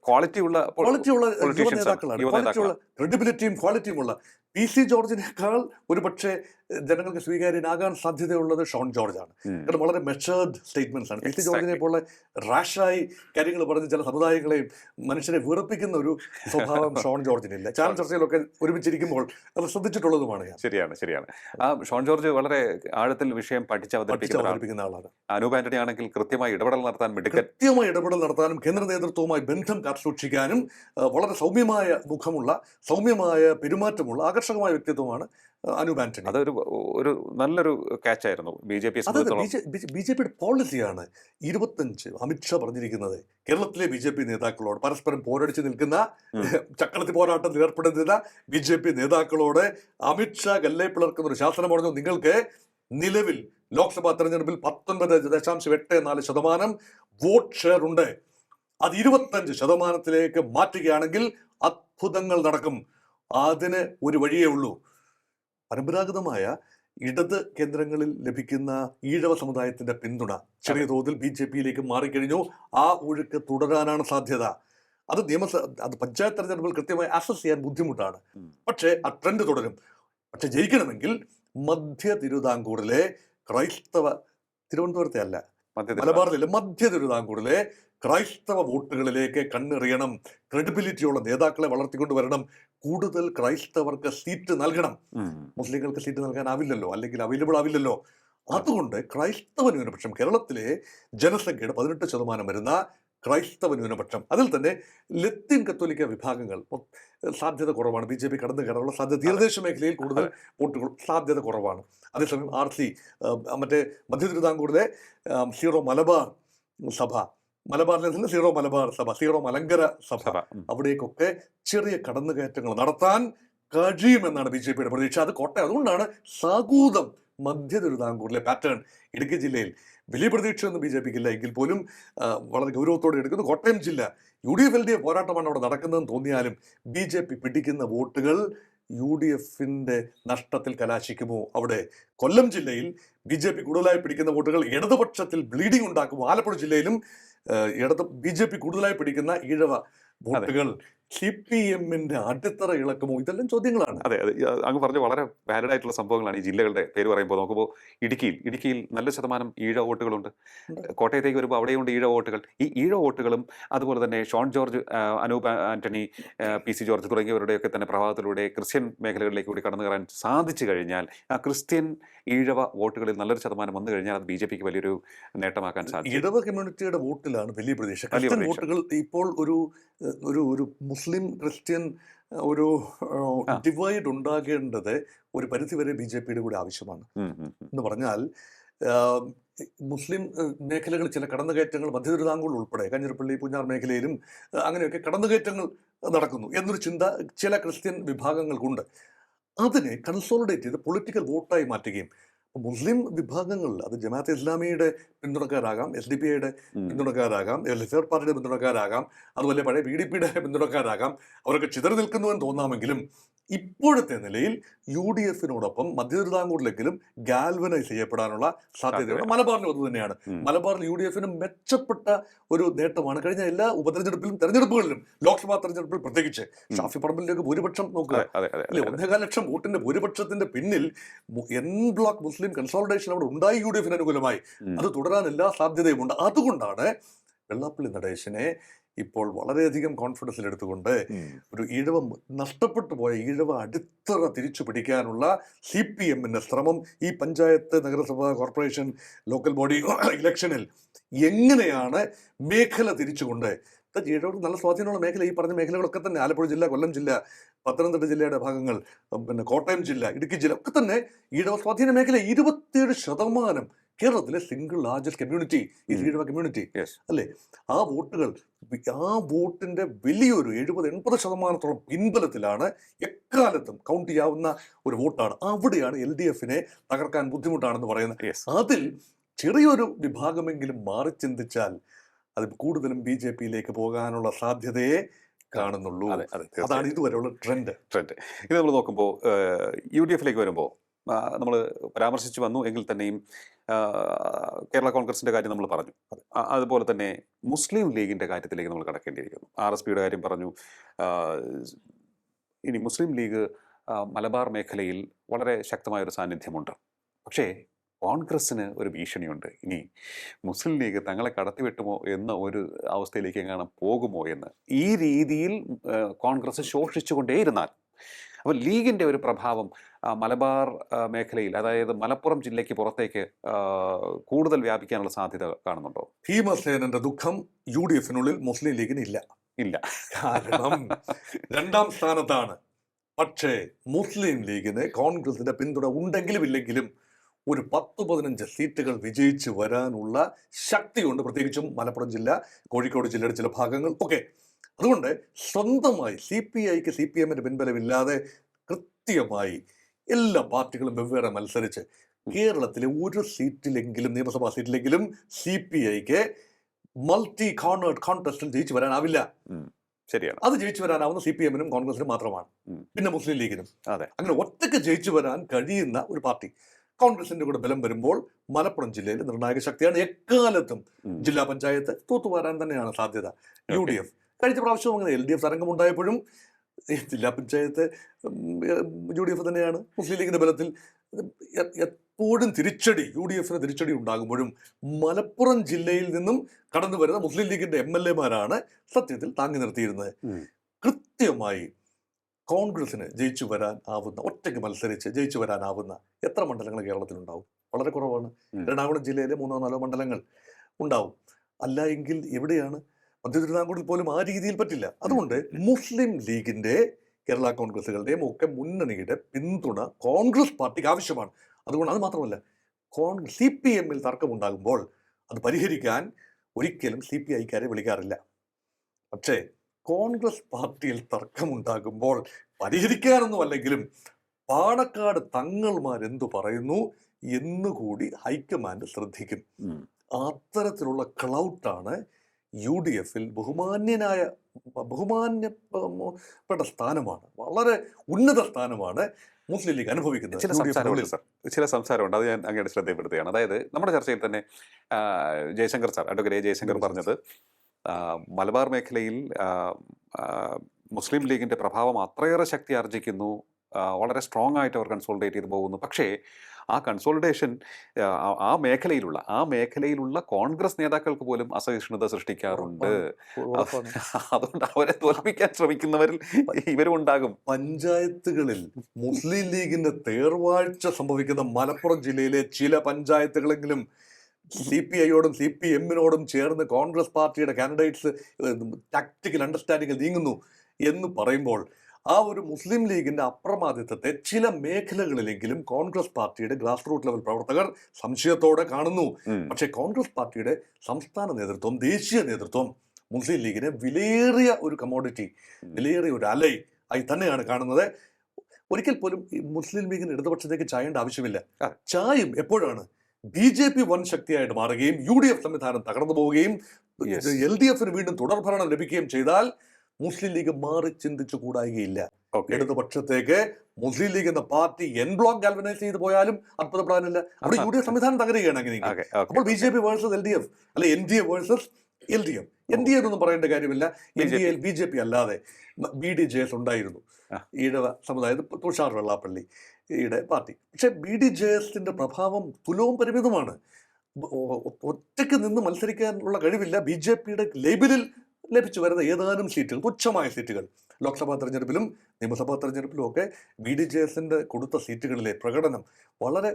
ക്വാളിറ്റിയുള്ള യുവ നേതാക്കളാണ്, ക്വാളിറ്റിയുള്ള ക്രെഡിബിലിറ്റിയും ക്വാളിറ്റിയും ഉള്ള. PC ജോർജിനേക്കാൾ ഒരു പക്ഷേ ജനങ്ങൾക്ക് സ്വീകാര്യനാകാൻ സാധ്യതയുള്ളത് ഷോൺ ജോർജ് ആണ്. കാരണം വളരെ മെച്ചേർഡ് സ്റ്റേറ്റ്മെന്റ്സ് ആണ്. PC ജോർജിനെ പോലെ റാഷായി കാര്യങ്ങൾ പറഞ്ഞ് ചില സമുദായങ്ങളെയും മനുഷ്യരെ വെറുപ്പിക്കുന്ന ഒരു സ്വഭാവം ഷോൺ ജോർജിനില്ല. ചാനൽ ചർച്ചയിലൊക്കെ ഒരുമിച്ചിരിക്കുമ്പോൾ അത് ശ്രദ്ധിച്ചിട്ടുള്ളതുമാണ് ഞാൻ. ശരിയാണ്. ഷോൺ ജോർജ് വളരെ ആഴത്തിൽ വിഷയം പഠിച്ച് അവതരിപ്പിക്കുന്ന ആളാണ്. അനൂപ് ആന്റണി ആണെങ്കിൽ കൃത്യമായി ഇടപെടൽ നടത്താനും കേന്ദ്ര നേതൃത്വവുമായി ബന്ധം കാത്തുസൂക്ഷിക്കാനും വളരെ സൗമ്യമായ മുഖമുള്ള, സൗമ്യമായ പെരുമാറ്റമുള്ള, ആകർഷകമായ വ്യക്തിത്വമാണ് അനൂപ് ആന്റണി. അതൊരു നല്ലൊരു ക്യാച്ചായിരുന്നു BJPയുടെ പോളിസിയാണ്. 25 അമിത്ഷാ പറഞ്ഞിരിക്കുന്നത് കേരളത്തിലെ BJP നേതാക്കളോട്, പരസ്പരം പോരടിച്ച് നിൽക്കുന്ന, ചക്രത്തി പോരാട്ടത്തിൽ ഏർപ്പെടുന്ന BJP നേതാക്കളോട് അമിത്ഷാ ഗല്ലേ പിളർക്കുന്ന ഒരു ശാസനം പറഞ്ഞു. നിങ്ങൾക്ക് നിലവിൽ ലോക്സഭാ തെരഞ്ഞെടുപ്പിൽ 19.84% വോട്ട് ഷെയർ ഉണ്ട്. അത് 25% മാറ്റുകയാണെങ്കിൽ അത്ഭുതങ്ങൾ നടക്കും. അതിന് ഒരു വഴിയേ ഉള്ളൂ. പരമ്പരാഗതമായ ഇടത് കേന്ദ്രങ്ങളിൽ ലഭിക്കുന്ന ഈഴവ സമുദായത്തിന്റെ പിന്തുണ ചെറിയ തോതിൽ BJPയിലേക്ക് മാറിക്കഴിഞ്ഞു. ആ ഒഴുക്ക് തുടരാനാണ് സാധ്യത. അത് പഞ്ചായത്ത് തെരഞ്ഞെടുപ്പിൽ കൃത്യമായി അസസ് ചെയ്യാൻ ബുദ്ധിമുട്ടാണ്. പക്ഷേ ആ ട്രെൻഡ് തുടരും. പക്ഷെ ജയിക്കണമെങ്കിൽ മധ്യ തിരുവിതാംകൂറിലെ ക്രൈസ്തവ, തിരുവനന്തപുരത്തെ അല്ല, മലബാറിലെ മധ്യ തിരുവിതാംകൂറിലെ ക്രൈസ്തവ വോട്ടുകളിലേക്ക് കണ്ണെറിയണം. ക്രെഡിബിലിറ്റിയുള്ള നേതാക്കളെ വളർത്തിക്കൊണ്ടുവരണം. കൂടുതൽ ക്രൈസ്തവർക്ക് സീറ്റ് നൽകണം. മുസ്ലിങ്ങൾക്ക് സീറ്റ് നൽകാനാവില്ലല്ലോ, അല്ലെങ്കിൽ അവൈലബിൾ ആവില്ലല്ലോ. അതുകൊണ്ട് ക്രൈസ്തവ ന്യൂനപക്ഷം, കേരളത്തിലെ ജനസംഖ്യയുടെ 18% വരുന്ന ക്രൈസ്തവ ന്യൂനപക്ഷം, അതിൽ തന്നെ ലത്തീൻ കത്തോലിക്ക വിഭാഗങ്ങൾ സാധ്യത കുറവാണ്. BJP കടന്നു കയറാനുള്ള സാധ്യത തീരദേശ മേഖലയിൽ കൂടുതൽ വോട്ടുകൾ സാധ്യത കുറവാണ്. അതേസമയം RC, മറ്റേ മധ്യ തിരുവിതാംകൂറിലെ സീറോ മലബാർ സഭ, മലബാറിലെ തന്നെ സീറോ മലബാർ സഭ, സീറോ മലങ്കര സഭ, അവിടേക്കൊക്കെ ചെറിയ കടന്നുകയറ്റങ്ങൾ നടത്താൻ കഴിയുമെന്നാണ് BJPയുടെ പ്രതീക്ഷ. അത് കോട്ടയം. അതുകൊണ്ടാണ് സാഗൂതം മധ്യ തിരുവിതാംകൂറിലെ പാറ്റേൺ ഇടുക്കി ജില്ലയിൽ വലിയ പ്രതീക്ഷയൊന്നും BJPക്കില്ല എങ്കിൽ പോലും വളരെ ഗൗരവത്തോടെ എടുക്കുന്നു. കോട്ടയം ജില്ല UDF-LDF പോരാട്ടമാണ് അവിടെ നടക്കുന്നതെന്ന് തോന്നിയാലും BJP പിടിക്കുന്ന വോട്ടുകൾ UDF-ന്റെ നഷ്ടത്തിൽ കലാശിക്കുമോ? അവിടെ കൊല്ലം ജില്ലയിൽ BJP കൂടുതലായി പിടിക്കുന്ന വോട്ടുകൾ ഇടതുപക്ഷത്തിൽ ബ്ലീഡിംഗ് ഉണ്ടാക്കുമോ? ആലപ്പുഴ ജില്ലയിലും BJP കൂടുതലായി പിടിക്കുന്ന ഈഴവ വോട്ടുകൾ CPM-ന്റെ അടിത്തറ ഇളക്കുമോ? ഇതെല്ലാം ചോദ്യങ്ങളാണ്. അതെ, അങ്ങ് പറഞ്ഞ വളരെ വാലിഡ് ആയിട്ടുള്ള സംഭവങ്ങളാണ്. ഈ ജില്ലകളുടെ പേര് പറയുമ്പോൾ നോക്കുമ്പോൾ ഇടുക്കിയിൽ നല്ല ശതമാനം ഈഴ വോട്ടുകളുണ്ട്. കോട്ടയത്തേക്ക് വരുമ്പോൾ അവിടെയുണ്ട് ഈഴ വോട്ടുകൾ. ഈ ഈഴ വോട്ടുകളും അതുപോലെ തന്നെ ഷോൺ ജോർജ്, അനൂപ് ആന്റണി, PC ജോർജ് തുടങ്ങിയവരുടെയൊക്കെ തന്നെ പ്രഭാവത്തിലൂടെ ക്രിസ്ത്യൻ മേഖലകളിലേക്ക് കൂടി കടന്നു കയറാൻ സാധിച്ചു കഴിഞ്ഞാൽ, ആ ക്രിസ്ത്യൻ ഈഴവ വോട്ടുകളിൽ നല്ലൊരു ശതമാനം വന്നു കഴിഞ്ഞാൽ അത് BJPക്ക് വലിയൊരു നേട്ടമാക്കാൻ സാധിക്കും. ഇടവ കമ്മ്യൂണിറ്റിയുടെ വോട്ടിലാണ് വലിയ പ്രതീക്ഷ. ക്രിസ്ത്യൻ വോട്ടുകൾ ഇപ്പോൾ ഒരു മുസ്ലിം ക്രിസ്ത്യൻ ഒരു ഡിവൈഡ് ഉണ്ടാകേണ്ടത് ഒരു പരിധിവരെ BJPയുടെ കൂടെ ആവശ്യമാണ്. എന്ന് പറഞ്ഞാൽ മുസ്ലിം മേഖലകൾ ചില കടന്നുകയറ്റങ്ങൾ മധ്യ തിരുവിതാംകൂർ ഉൾപ്പെടെ കാഞ്ഞിരപ്പള്ളി, പൂഞ്ഞാർ മേഖലയിലും അങ്ങനെയൊക്കെ കടന്നുകയറ്റങ്ങൾ നടക്കുന്നു എന്നൊരു ചിന്ത ചില ക്രിസ്ത്യൻ വിഭാഗങ്ങൾക്കുണ്ട്. അതിനെ കൺസോളിഡേറ്റ് ചെയ്ത് പൊളിറ്റിക്കൽ വോട്ടായി മാറ്റുകയും മുസ്ലിം വിഭാഗങ്ങളിൽ അത് ജമാഅത്തെ ഇസ്ലാമിയുടെ പിന്തുണക്കാരാകാം, SDPIയുടെ പിന്തുണക്കാരാകാം, വെൽഫെയർ പാർട്ടിയുടെ പിന്തുണക്കാരാകാം, അതുപോലെ പഴയ PDPയുടെ പിന്തുണക്കാരാകാം. അവരൊക്കെ ചിതറി നിൽക്കുന്നുവെന്ന് തോന്നാമെങ്കിലും ഇപ്പോഴത്തെ നിലയിൽ UDFനോടൊപ്പം മധ്യ തിരുവിതാംകൂറിലെങ്കിലും ഗാൽവനൈസ് ചെയ്യപ്പെടാനുള്ള സാധ്യതയുണ്ട്. മലബാറിനും അത് തന്നെയാണ്. മലബാറിൽ UDFന് മെച്ചപ്പെട്ട ഒരു നേട്ടമാണ് കഴിഞ്ഞ എല്ലാ ഉപതെരഞ്ഞെടുപ്പിലും തെരഞ്ഞെടുപ്പുകളിലും, ലോക്സഭാ തെരഞ്ഞെടുപ്പിൽ പ്രത്യേകിച്ച്. ഷാഫി പറമ്പിലിലേക്ക് ഭൂരിപക്ഷം നോക്കുക, അല്ലെ, 1.25 ലക്ഷം വോട്ടിന്റെ ഭൂരിപക്ഷത്തിന്റെ പിന്നിൽ എൻ ബ്ലോക്ക് മുസ്ലിം കൺസോളിഡേഷൻ അവിടെ ഉണ്ടായി UDFന് അനുകൂലമായി. അത് തുടരാൻ എല്ലാ സാധ്യതയുമുണ്ട്. അതുകൊണ്ടാണ് വെള്ളാപ്പള്ളി നടേശനെ ഇപ്പോൾ വളരെയധികം കോൺഫിഡൻസിൽ എടുത്തുകൊണ്ട് ഒരു ഈഴവ നഷ്ടപ്പെട്ടു പോയ ഈഴവ അടിത്തറ തിരിച്ചു പിടിക്കാനുള്ള CPMന്റെ ശ്രമം ഈ പഞ്ചായത്ത്, നഗരസഭ, കോർപ്പറേഷൻ, ലോക്കൽ ബോഡി ഇലക്ഷനിൽ എങ്ങനെയാണ് മേഖല തിരിച്ചുകൊണ്ട്, ഈഴവർക്ക് നല്ല സ്വാധീനമുള്ള മേഖല ഈ പറഞ്ഞ മേഖലകളൊക്കെ തന്നെ, ആലപ്പുഴ ജില്ല, കൊല്ലം ജില്ല, പത്തനംതിട്ട ജില്ലയുടെ ഭാഗങ്ങൾ, പിന്നെ കോട്ടയം ജില്ല, ഇടുക്കി ജില്ല ഒക്കെ തന്നെ ഈഴവ സ്വാധീന മേഖല 27% കേരളത്തിലെ സിംഗിൾ ലാർജസ്റ്റ് കമ്മ്യൂണിറ്റി ഈ ഈഴവ കമ്മ്യൂണിറ്റി, അല്ലേ? ആ വോട്ടിന്റെ വലിയൊരു 70-80% പിൻബലത്തിലാണ് എക്കാലത്തും കൗണ്ട് ചെയ്യാവുന്ന ഒരു വോട്ടാണ്. അവിടെയാണ് LDFനെ തകർക്കാൻ ബുദ്ധിമുട്ടാണെന്ന് പറയുന്നത്. അതിൽ ചെറിയൊരു വിഭാഗമെങ്കിലും മാറി ചിന്തിച്ചാൽ അത് കൂടുതലും BJPയിലേക്ക് പോകാനുള്ള സാധ്യതയെ കാണുന്നുള്ളൂ. അതാണ് ഇതുവരെയുള്ള ട്രെൻഡ്. ഇത് നമ്മൾ നോക്കുമ്പോൾ UDFിലേക്ക് വരുമ്പോൾ നമ്മൾ പരാമർശിച്ചു വന്നു എങ്കിൽ തന്നെയും കേരള കോൺഗ്രസിന്റെ കാര്യം നമ്മൾ പറഞ്ഞു. അതുപോലെ തന്നെ മുസ്ലിം ലീഗിന്റെ കാര്യത്തിലേക്ക് നമ്മൾ കടക്കേണ്ടിയിരിക്കുന്നു. RSPയുടെ കാര്യം പറഞ്ഞു. ഇനി മുസ്ലിം ലീഗ് മലബാർ മേഖലയിൽ വളരെ ശക്തമായൊരു സാന്നിധ്യമുണ്ട്. പക്ഷേ കോൺഗ്രസ്സിന് ഒരു ഭീഷണിയുണ്ട്. ഇനി മുസ്ലിം ലീഗ് തങ്ങളെ കടത്തിവെട്ടുമോ എന്ന ഒരു അവസ്ഥയിലേക്ക് എങ്ങനെ പോകുമോ എന്ന്. ഈ രീതിയിൽ കോൺഗ്രസ് ശോഷിച്ചുകൊണ്ടേയിരുന്നാൽ അപ്പോൾ ലീഗിൻ്റെ ഒരു പ്രഭാവം മലബാർ മേഖലയിൽ, അതായത് മലപ്പുറം ജില്ലയ്ക്ക് പുറത്തേക്ക് കൂടുതൽ വ്യാപിക്കാനുള്ള സാധ്യത കാണുന്നുണ്ടോ? ഭീമസേനന്റെ ദുഃഖം UDFനുള്ളിൽ മുസ്ലിം ലീഗിന് ഇല്ല. കാരണം 2ാം സ്ഥാനത്താണ്. പക്ഷേ മുസ്ലിം ലീഗിന് കോൺഗ്രസിന്റെ പിന്തുണ ഉണ്ടെങ്കിലും ഇല്ലെങ്കിലും ഒരു 10-15 സീറ്റുകൾ വിജയിച്ച് വരാനുള്ള ശക്തിയുണ്ട്, പ്രത്യേകിച്ചും മലപ്പുറം ജില്ല, കോഴിക്കോട് ജില്ലയുടെ ചില ഭാഗങ്ങൾ ഒക്കെ. അതുകൊണ്ട് സ്വന്തമായി CPIക്ക് CPMന്റെ പിൻബലമില്ലാതെ കൃത്യമായി എല്ലാ പാർട്ടികളും വെവ്വേറെ മത്സരിച്ച് കേരളത്തിലെ ഒരു സീറ്റിലെങ്കിലും, നിയമസഭാ സീറ്റിലെങ്കിലും CPIക്ക് മൾട്ടി കോർണേഡ് കോൺടെസ്റ്റിൽ ജയിച്ചു വരാനാവില്ല. ശരിയാണ്. അത് ജയിച്ചു വരാനാവുന്ന CPMനും കോൺഗ്രസിനും മാത്രമാണ്, പിന്നെ മുസ്ലിം ലീഗിനും. അങ്ങനെ ഒറ്റയ്ക്ക് ജയിച്ചു വരാൻ കഴിയുന്ന ഒരു പാർട്ടി കോൺഗ്രസിന്റെ കൂടെ ബലം വരുമ്പോൾ മലപ്പുറം ജില്ലയിൽ നിർണായക ശക്തിയാണ്. എക്കാലത്തും ജില്ലാ പഞ്ചായത്ത് തൂത്തുവാരാൻ തന്നെയാണ് സാധ്യത. UDF കഴിഞ്ഞ പ്രാവശ്യവും അങ്ങനെ LDF തരംഗമുണ്ടായപ്പോഴും ജില്ലാ പഞ്ചായത്ത് UDF തന്നെയാണ്. മുസ്ലിം ലീഗിന്റെ ബലത്തിൽ എപ്പോഴും തിരിച്ചടി, UDFന് തിരിച്ചടി ഉണ്ടാകുമ്പോഴും മലപ്പുറം ജില്ലയിൽ നിന്നും കടന്നു വരുന്ന മുസ്ലിം ലീഗിന്റെ MLAമാരാണ് സത്യത്തിൽ താങ്ങി നിർത്തിയിരുന്നത്. കൃത്യമായി കോൺഗ്രസിന് ജയിച്ചു വരാൻ ആവുന്ന, ഒറ്റയ്ക്ക് മത്സരിച്ച് ജയിച്ചു വരാനാവുന്ന എത്ര മണ്ഡലങ്ങൾ കേരളത്തിലുണ്ടാവും? വളരെ കുറവാണ്. എറണാകുളം ജില്ലയിലെ 3-4 മണ്ഡലങ്ങൾ ഉണ്ടാവും. അല്ല എങ്കിൽ എവിടെയാണ്? മധ്യ തിരുവിതാംകൂറിൽ പോലും ആ രീതിയിൽ പറ്റില്ല. അതുകൊണ്ട് മുസ്ലിം ലീഗിന്റെ, കേരള കോൺഗ്രസുകളുടെയും ഒക്കെ മുന്നണിയുടെ പിന്തുണ കോൺഗ്രസ് പാർട്ടിക്ക് ആവശ്യമാണ്. അതുകൊണ്ട് അത് മാത്രമല്ല, CPMൽ തർക്കമുണ്ടാകുമ്പോൾ അത് പരിഹരിക്കാൻ ഒരിക്കലും CPIക്കാരെ വിളിക്കാറില്ല. പക്ഷേ കോൺഗ്രസ് പാർട്ടിയിൽ തർക്കമുണ്ടാകുമ്പോൾ പരിഹരിക്കാനൊന്നും അല്ലെങ്കിലും പാണക്കാട് തങ്ങൾമാരെന്തു പറയുന്നു എന്നുകൂടി ഹൈക്കമാൻഡ് ശ്രദ്ധിക്കും. അത്തരത്തിലുള്ള ക്ലൗട്ടാണ് UDFിൽ ബഹുമാന്യപ്പെട്ട സ്ഥാനമാണ്, വളരെ ഉന്നത സ്ഥാനമാണ് മുസ്ലിം ലീഗ് അനുഭവിക്കുന്നത്. ചില സംസാരമുണ്ട്, അത് ഞാൻ അങ്ങയുടെ ശ്രദ്ധയപ്പെടുത്തുകയാണ്. അതായത് നമ്മുടെ ചർച്ചയിൽ തന്നെ ജയശങ്കർ സാർ, അഡ്വക്കേറ്റ് ജയശങ്കർ പറഞ്ഞത് മലബാർ മേഖലയിൽ മുസ്ലിം ലീഗിന്റെ പ്രഭാവം അത്രയേറെ ശക്തി ആർജിക്കുന്നു, വളരെ സ്ട്രോങ് ആയിട്ട് അവർ കൺസോളിഡേറ്റ് ചെയ്ത് പോകുന്നു. പക്ഷേ ആ കൺസോളിഡേഷൻ ആ മേഖലയിലുള്ള കോൺഗ്രസ് നേതാക്കൾക്ക് പോലും അസഹിഷ്ണുത സൃഷ്ടിക്കാറുണ്ട്. അതുകൊണ്ട് അവരെ തോൽപ്പിക്കാൻ ശ്രമിക്കുന്നവരിൽ ഇവരും ഉണ്ടാകും. പഞ്ചായത്തുകളിൽ മുസ്ലിം ലീഗിന്റെ തേർവാഴ്ച സംഭവിക്കുന്ന മലപ്പുറം ജില്ലയിലെ ചില പഞ്ചായത്തുകളെങ്കിലും CPIയോടും CPMനോടും ചേർന്ന് കോൺഗ്രസ് പാർട്ടിയുടെ കാൻഡിഡേറ്റ്സ് ടാക്ടിക്കൽ അണ്ടർസ്റ്റാൻഡിങ്ങിൽ നീങ്ങുന്നു എന്ന് പറയുമ്പോൾ ആ ഒരു മുസ്ലിം ലീഗിന്റെ അപ്രമാദിത്വത്തെ ചില മേഖലകളിലെങ്കിലും കോൺഗ്രസ് പാർട്ടിയുടെ ഗ്രാസ് റൂട്ട് ലെവൽ പ്രവർത്തകർ സംശയത്തോടെ കാണുന്നു. പക്ഷേ കോൺഗ്രസ് പാർട്ടിയുടെ സംസ്ഥാന നേതൃത്വം, ദേശീയ നേതൃത്വം മുസ്ലിം ലീഗിനെ വിലയേറിയ ഒരു കമോഡിറ്റി, വിലയേറിയ ഒരു അലൈ ആയി തന്നെയാണ് കാണുന്നത്. ഒരിക്കൽ പോലും ഈ മുസ്ലിം ലീഗിന് ഇടതുപക്ഷത്തേക്ക് ചായേണ്ട ആവശ്യമില്ല. അതെ. ചായും എപ്പോഴാണ് BJP വൻ ശക്തിയായിട്ട് മാറുകയും UDF സംവിധാനം തകർന്നു പോവുകയും Yes. LDFന് വീണ്ടും തുടർഭരണം ലഭിക്കുകയും ചെയ്താൽ മുസ്ലിം ലീഗ് മാറി ചിന്തിച്ചു കൂടായികയില്ല. ഓക്കെ. ഇടതുപക്ഷത്തേക്ക് മുസ്ലിം ലീഗ് എന്ന പാർട്ടി ബ്ലോക്ക് ഗാൽവനൈസ് ചെയ്ത് പോയാലും അത്ഭുതപ്പെടാനില്ല. അവിടെ UDF സംവിധാനം തകരുകയാണ് അങ്ങനെയെങ്കിൽ. ഓക്കെ. അപ്പോൾ BJP വേഴ്സസ് LDF, അല്ലെ NDA വേഴ്സസ് LDF. NDA എന്നൊന്നും പറയേണ്ട കാര്യമില്ല. NDA BJP അല്ലാതെ BDJS ഉണ്ടായിരുന്നു, ആ. ഈഴവ സമുദായത്തിൽ തുഷാർ വെള്ളാപ്പള്ളിയുടെ പാർട്ടി. പക്ഷെ BDJSന്റെ പ്രഭാവം തുലവും പരിമിതമാണ്. ഒറ്റയ്ക്ക് നിന്ന് മത്സരിക്കാനുള്ള കഴിവില്ല. BJPയുടെ ലേബലിൽ ലഭിച്ചു വരുന്ന ഏതാനും സീറ്റുകൾ, തുച്ഛമായ സീറ്റുകൾ, ലോക്സഭാ തെരഞ്ഞെടുപ്പിലും നിയമസഭാ തെരഞ്ഞെടുപ്പിലും ഒക്കെ BDJSന്റെ കൊടുത്ത സീറ്റുകളിലെ പ്രകടനം വളരെ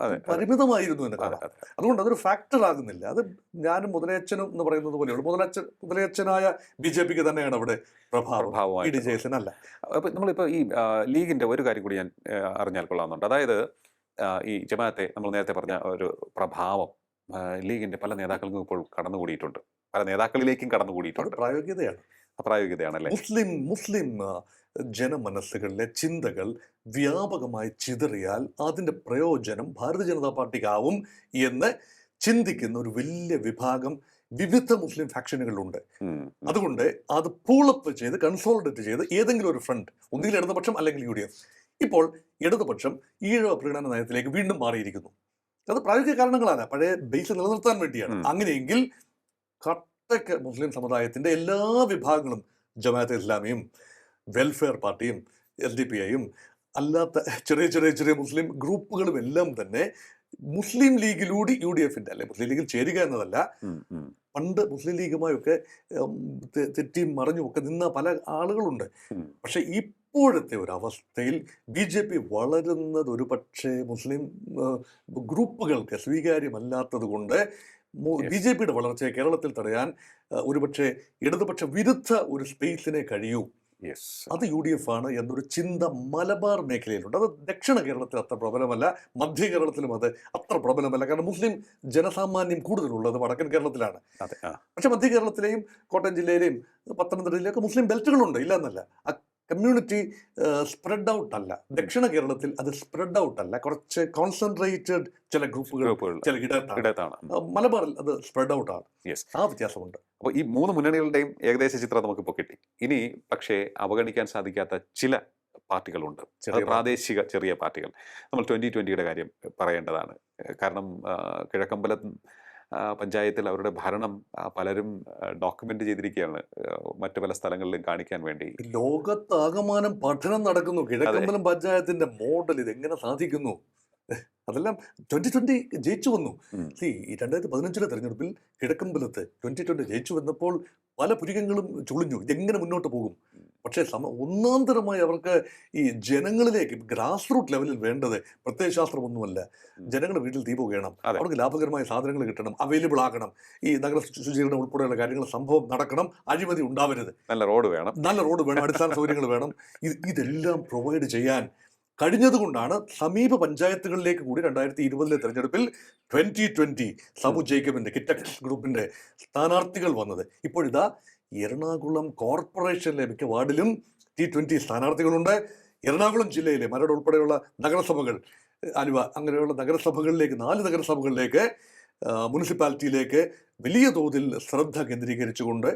അതെ. പരിമിതമായിരുന്നു എന്ന് കാണാം. അതെ. അതുകൊണ്ട് അതൊരു ഫാക്ടർ ആകുന്നില്ല. അത് ഞാനും മുതലയച്ചനും എന്ന് പറയുന്നത് പോലെയുള്ളൂ. മുതലയച്ചനായ BJPക്ക് തന്നെയാണ് അവിടെ പ്രഭാവം, പ്രഭാവമായിട്ട്. BDJSനല്ല. അപ്പോൾ നമ്മളിപ്പോൾ ഈ ലീഗിൻ്റെ ഒരു കാര്യം കൂടി ഞാൻ അറിഞ്ഞാൽ കൊള്ളാമെന്നുണ്ട്. അതായത് ഈ ജമാഅത്തെ നമ്മൾ നേരത്തെ പറഞ്ഞ ഒരു പ്രഭാവം ലീഗിൻ്റെ പല നേതാക്കൾക്കും ഇപ്പോൾ കടന്നുകൂടിയിട്ടുണ്ട്, പല നേതാക്കളിലേക്കും അത് കടന്നുകൂടിയിട്ടുണ്ട്. പ്രായോഗികതയാണ്. പ്രായോഗികതയാണല്ലേ? മുസ്ലിം ജനമനസ്സുകളിലെ ചിന്തകൾ വ്യാപകമായി ചിതറിയാൽ അതിന്റെ പ്രയോജനം ഭാരതീയ ജനതാ പാർട്ടിക്കാവും എന്ന് ചിന്തിക്കുന്ന ഒരു വലിയ വിഭാഗം വിവിധ മുസ്ലിം ഫാക്ഷനുകളിലുണ്ട്. അതുകൊണ്ട് അത് പൂളപ്പ് ചെയ്ത് കൺസോളിഡേറ്റ് ചെയ്ത് ഏതെങ്കിലും ഒരു ഫ്രണ്ട്, ഒന്നുകിൽ ഇടതുപക്ഷം അല്ലെങ്കിൽ UDF. ഇപ്പോൾ ഇടതുപക്ഷം ഈഴവ പ്രീണന നയത്തിലേക്ക് വീണ്ടും മാറിയിരിക്കുന്നു. അത് പ്രായോഗിക കാരണങ്ങളാണ്, പഴയ ബേസ് നിലനിർത്താൻ വേണ്ടിയാണ്. അങ്ങനെയെങ്കിൽ കട്ടയ്ക്ക് മുസ്ലിം സമുദായത്തിന്റെ എല്ലാ വിഭാഗങ്ങളും, ജമാഅത്തെ ഇസ്ലാമിയും വെൽഫെയർ പാർട്ടിയും LDPIയും അല്ലാത്ത ചെറിയ മുസ്ലിം ഗ്രൂപ്പുകളും എല്ലാം തന്നെ മുസ്ലിം ലീഗിലൂടെ UDFന്റെ, അല്ലെ മുസ്ലിം ലീഗിൽ ചേരുക എന്നതല്ല, പണ്ട് മുസ്ലിം ലീഗുമായൊക്കെ തെറ്റിയും മറിഞ്ഞും ഒക്കെ നിന്ന പല ആളുകളുണ്ട്. പക്ഷെ ഇപ്പോഴത്തെ ഒരു അവസ്ഥയിൽ BJP വളരുന്നത് ഒരു പക്ഷേ മുസ്ലിം ഗ്രൂപ്പുകൾക്ക് സ്വീകാര്യമല്ലാത്തത് കൊണ്ട് BJPയുടെ വളർച്ചയെ കേരളത്തിൽ തടയാൻ ഒരുപക്ഷെ ഇടതുപക്ഷ വിരുദ്ധ ഒരു സ്പേസിനെ കഴിയൂ. അത് UDF ആണ് എന്നൊരു ചിന്ത മലബാർ മേഖലയിലുണ്ട്. അത് ദക്ഷിണ കേരളത്തിൽ അത്ര പ്രബലമല്ല, മധ്യ കേരളത്തിലും അത് അത്ര പ്രബലമല്ല. കാരണം മുസ്ലിം ജനസാമാന്യം കൂടുതലുള്ളത് വടക്കൻ കേരളത്തിലാണ്. പക്ഷെ മധ്യ കേരളത്തിലെയും കോട്ടയം ജില്ലയിലെയും പത്തനംതിട്ടയിലെയൊക്കെ മുസ്ലിം ബെൽറ്റുകളുണ്ട്, ഇല്ല എന്നല്ല. ആ കമ്മ്യൂണിറ്റി സ്പ്രെഡ് ഔട്ട് അല്ല. ദക്ഷിണ കേരളത്തിൽ അത് സ്പ്രെഡ് ഔട്ട് അല്ല, കുറച്ച് കോൺസെൻട്രേറ്റഡ് ചില ഗ്രൂപ്പുകൾ, ചില ഇടത്താണ്. മലബാറിൽ അത് സ്പ്രെഡ് ഔട്ട് ആണ്. ആ വ്യത്യാസമുണ്ട്. അപ്പോൾ ഈ മൂന്ന് മുന്നണികളുടെയും ഏകദേശ ചിത്രം നമുക്കിപ്പോൾ കിട്ടി. ഇനി പക്ഷേ അവഗണിക്കാൻ സാധിക്കാത്ത ചില പാർട്ടികളുണ്ട്, പ്രാദേശിക ചെറിയ പാർട്ടികൾ. നമ്മൾ 2020യുടെ കാര്യം പറയേണ്ടതാണ്. കാരണം കിഴക്കമ്പലം പഞ്ചായത്തിൽ അവരുടെ ഭരണം പലരും ഡോക്യുമെന്റ് ചെയ്തിരിക്കുകയാണ്, മറ്റു പല സ്ഥലങ്ങളിലും കാണിക്കാൻ വേണ്ടി. ലോകത്താകമാനം പഠനം നടക്കുന്നു കിഴക്കമ്പലം പഞ്ചായത്തിന്റെ മോഡൽ ഇതെങ്ങനെ സാധിക്കുന്നു. അതെല്ലാം 2020 ജയിച്ചു വന്നു. ഈ 2015 തെരഞ്ഞെടുപ്പിൽ കിഴക്കമ്പലത്ത് 2020 ജയിച്ചു വന്നപ്പോൾ പല പുരികങ്ങളും ചുളിഞ്ഞു, ഇതെങ്ങനെ മുന്നോട്ട് പോകും. പക്ഷേ ഒന്നാന്തരമായി അവർക്ക് ഈ ജനങ്ങളിലേക്ക് ഗ്രാസ് റൂട്ട് ലെവലിൽ വേണ്ടത് പ്രത്യയശാസ്ത്രമൊന്നുമല്ല. ജനങ്ങളുടെ വീട്ടിൽ തീ പോകണം, അവർക്ക് ലാഭകരമായ സാധനങ്ങൾ കിട്ടണം, അവൈലബിൾ ആകണം, ഈ നഗര ശുചീകരണം ഉൾപ്പെടെയുള്ള കാര്യങ്ങൾ സംഭവം നടക്കണം, അഴിമതി ഉണ്ടാവരുത്, നല്ല റോഡ് വേണം, അടിസ്ഥാന സൗകര്യങ്ങൾ വേണം. ഇതെല്ലാം പ്രൊവൈഡ് ചെയ്യാൻ കഴിഞ്ഞതുകൊണ്ടാണ് സമീപ പഞ്ചായത്തുകളിലേക്ക് കൂടി 2020 തെരഞ്ഞെടുപ്പിൽ 2020 സമു ജേക്കബിന്റെ കിറ്റക്സ് ഗ്രൂപ്പിന്റെ സ്ഥാനാർത്ഥികൾ വന്നത്. ഇപ്പോഴിതാ എറണാകുളം കോർപ്പറേഷനിലെ മിക്ക വാർഡിലും T20 സ്ഥാനാർത്ഥികളുണ്ട്. എറണാകുളം ജില്ലയിലെ മരട് ഉൾപ്പെടെയുള്ള നഗരസഭകൾ, ആലുവ അങ്ങനെയുള്ള നഗരസഭകളിലേക്ക്, 4 നഗരസഭകളിലേക്ക്, മുനിസിപ്പാലിറ്റിയിലേക്ക് വലിയ തോതിൽ ശ്രദ്ധ കേന്ദ്രീകരിച്ചുകൊണ്ട്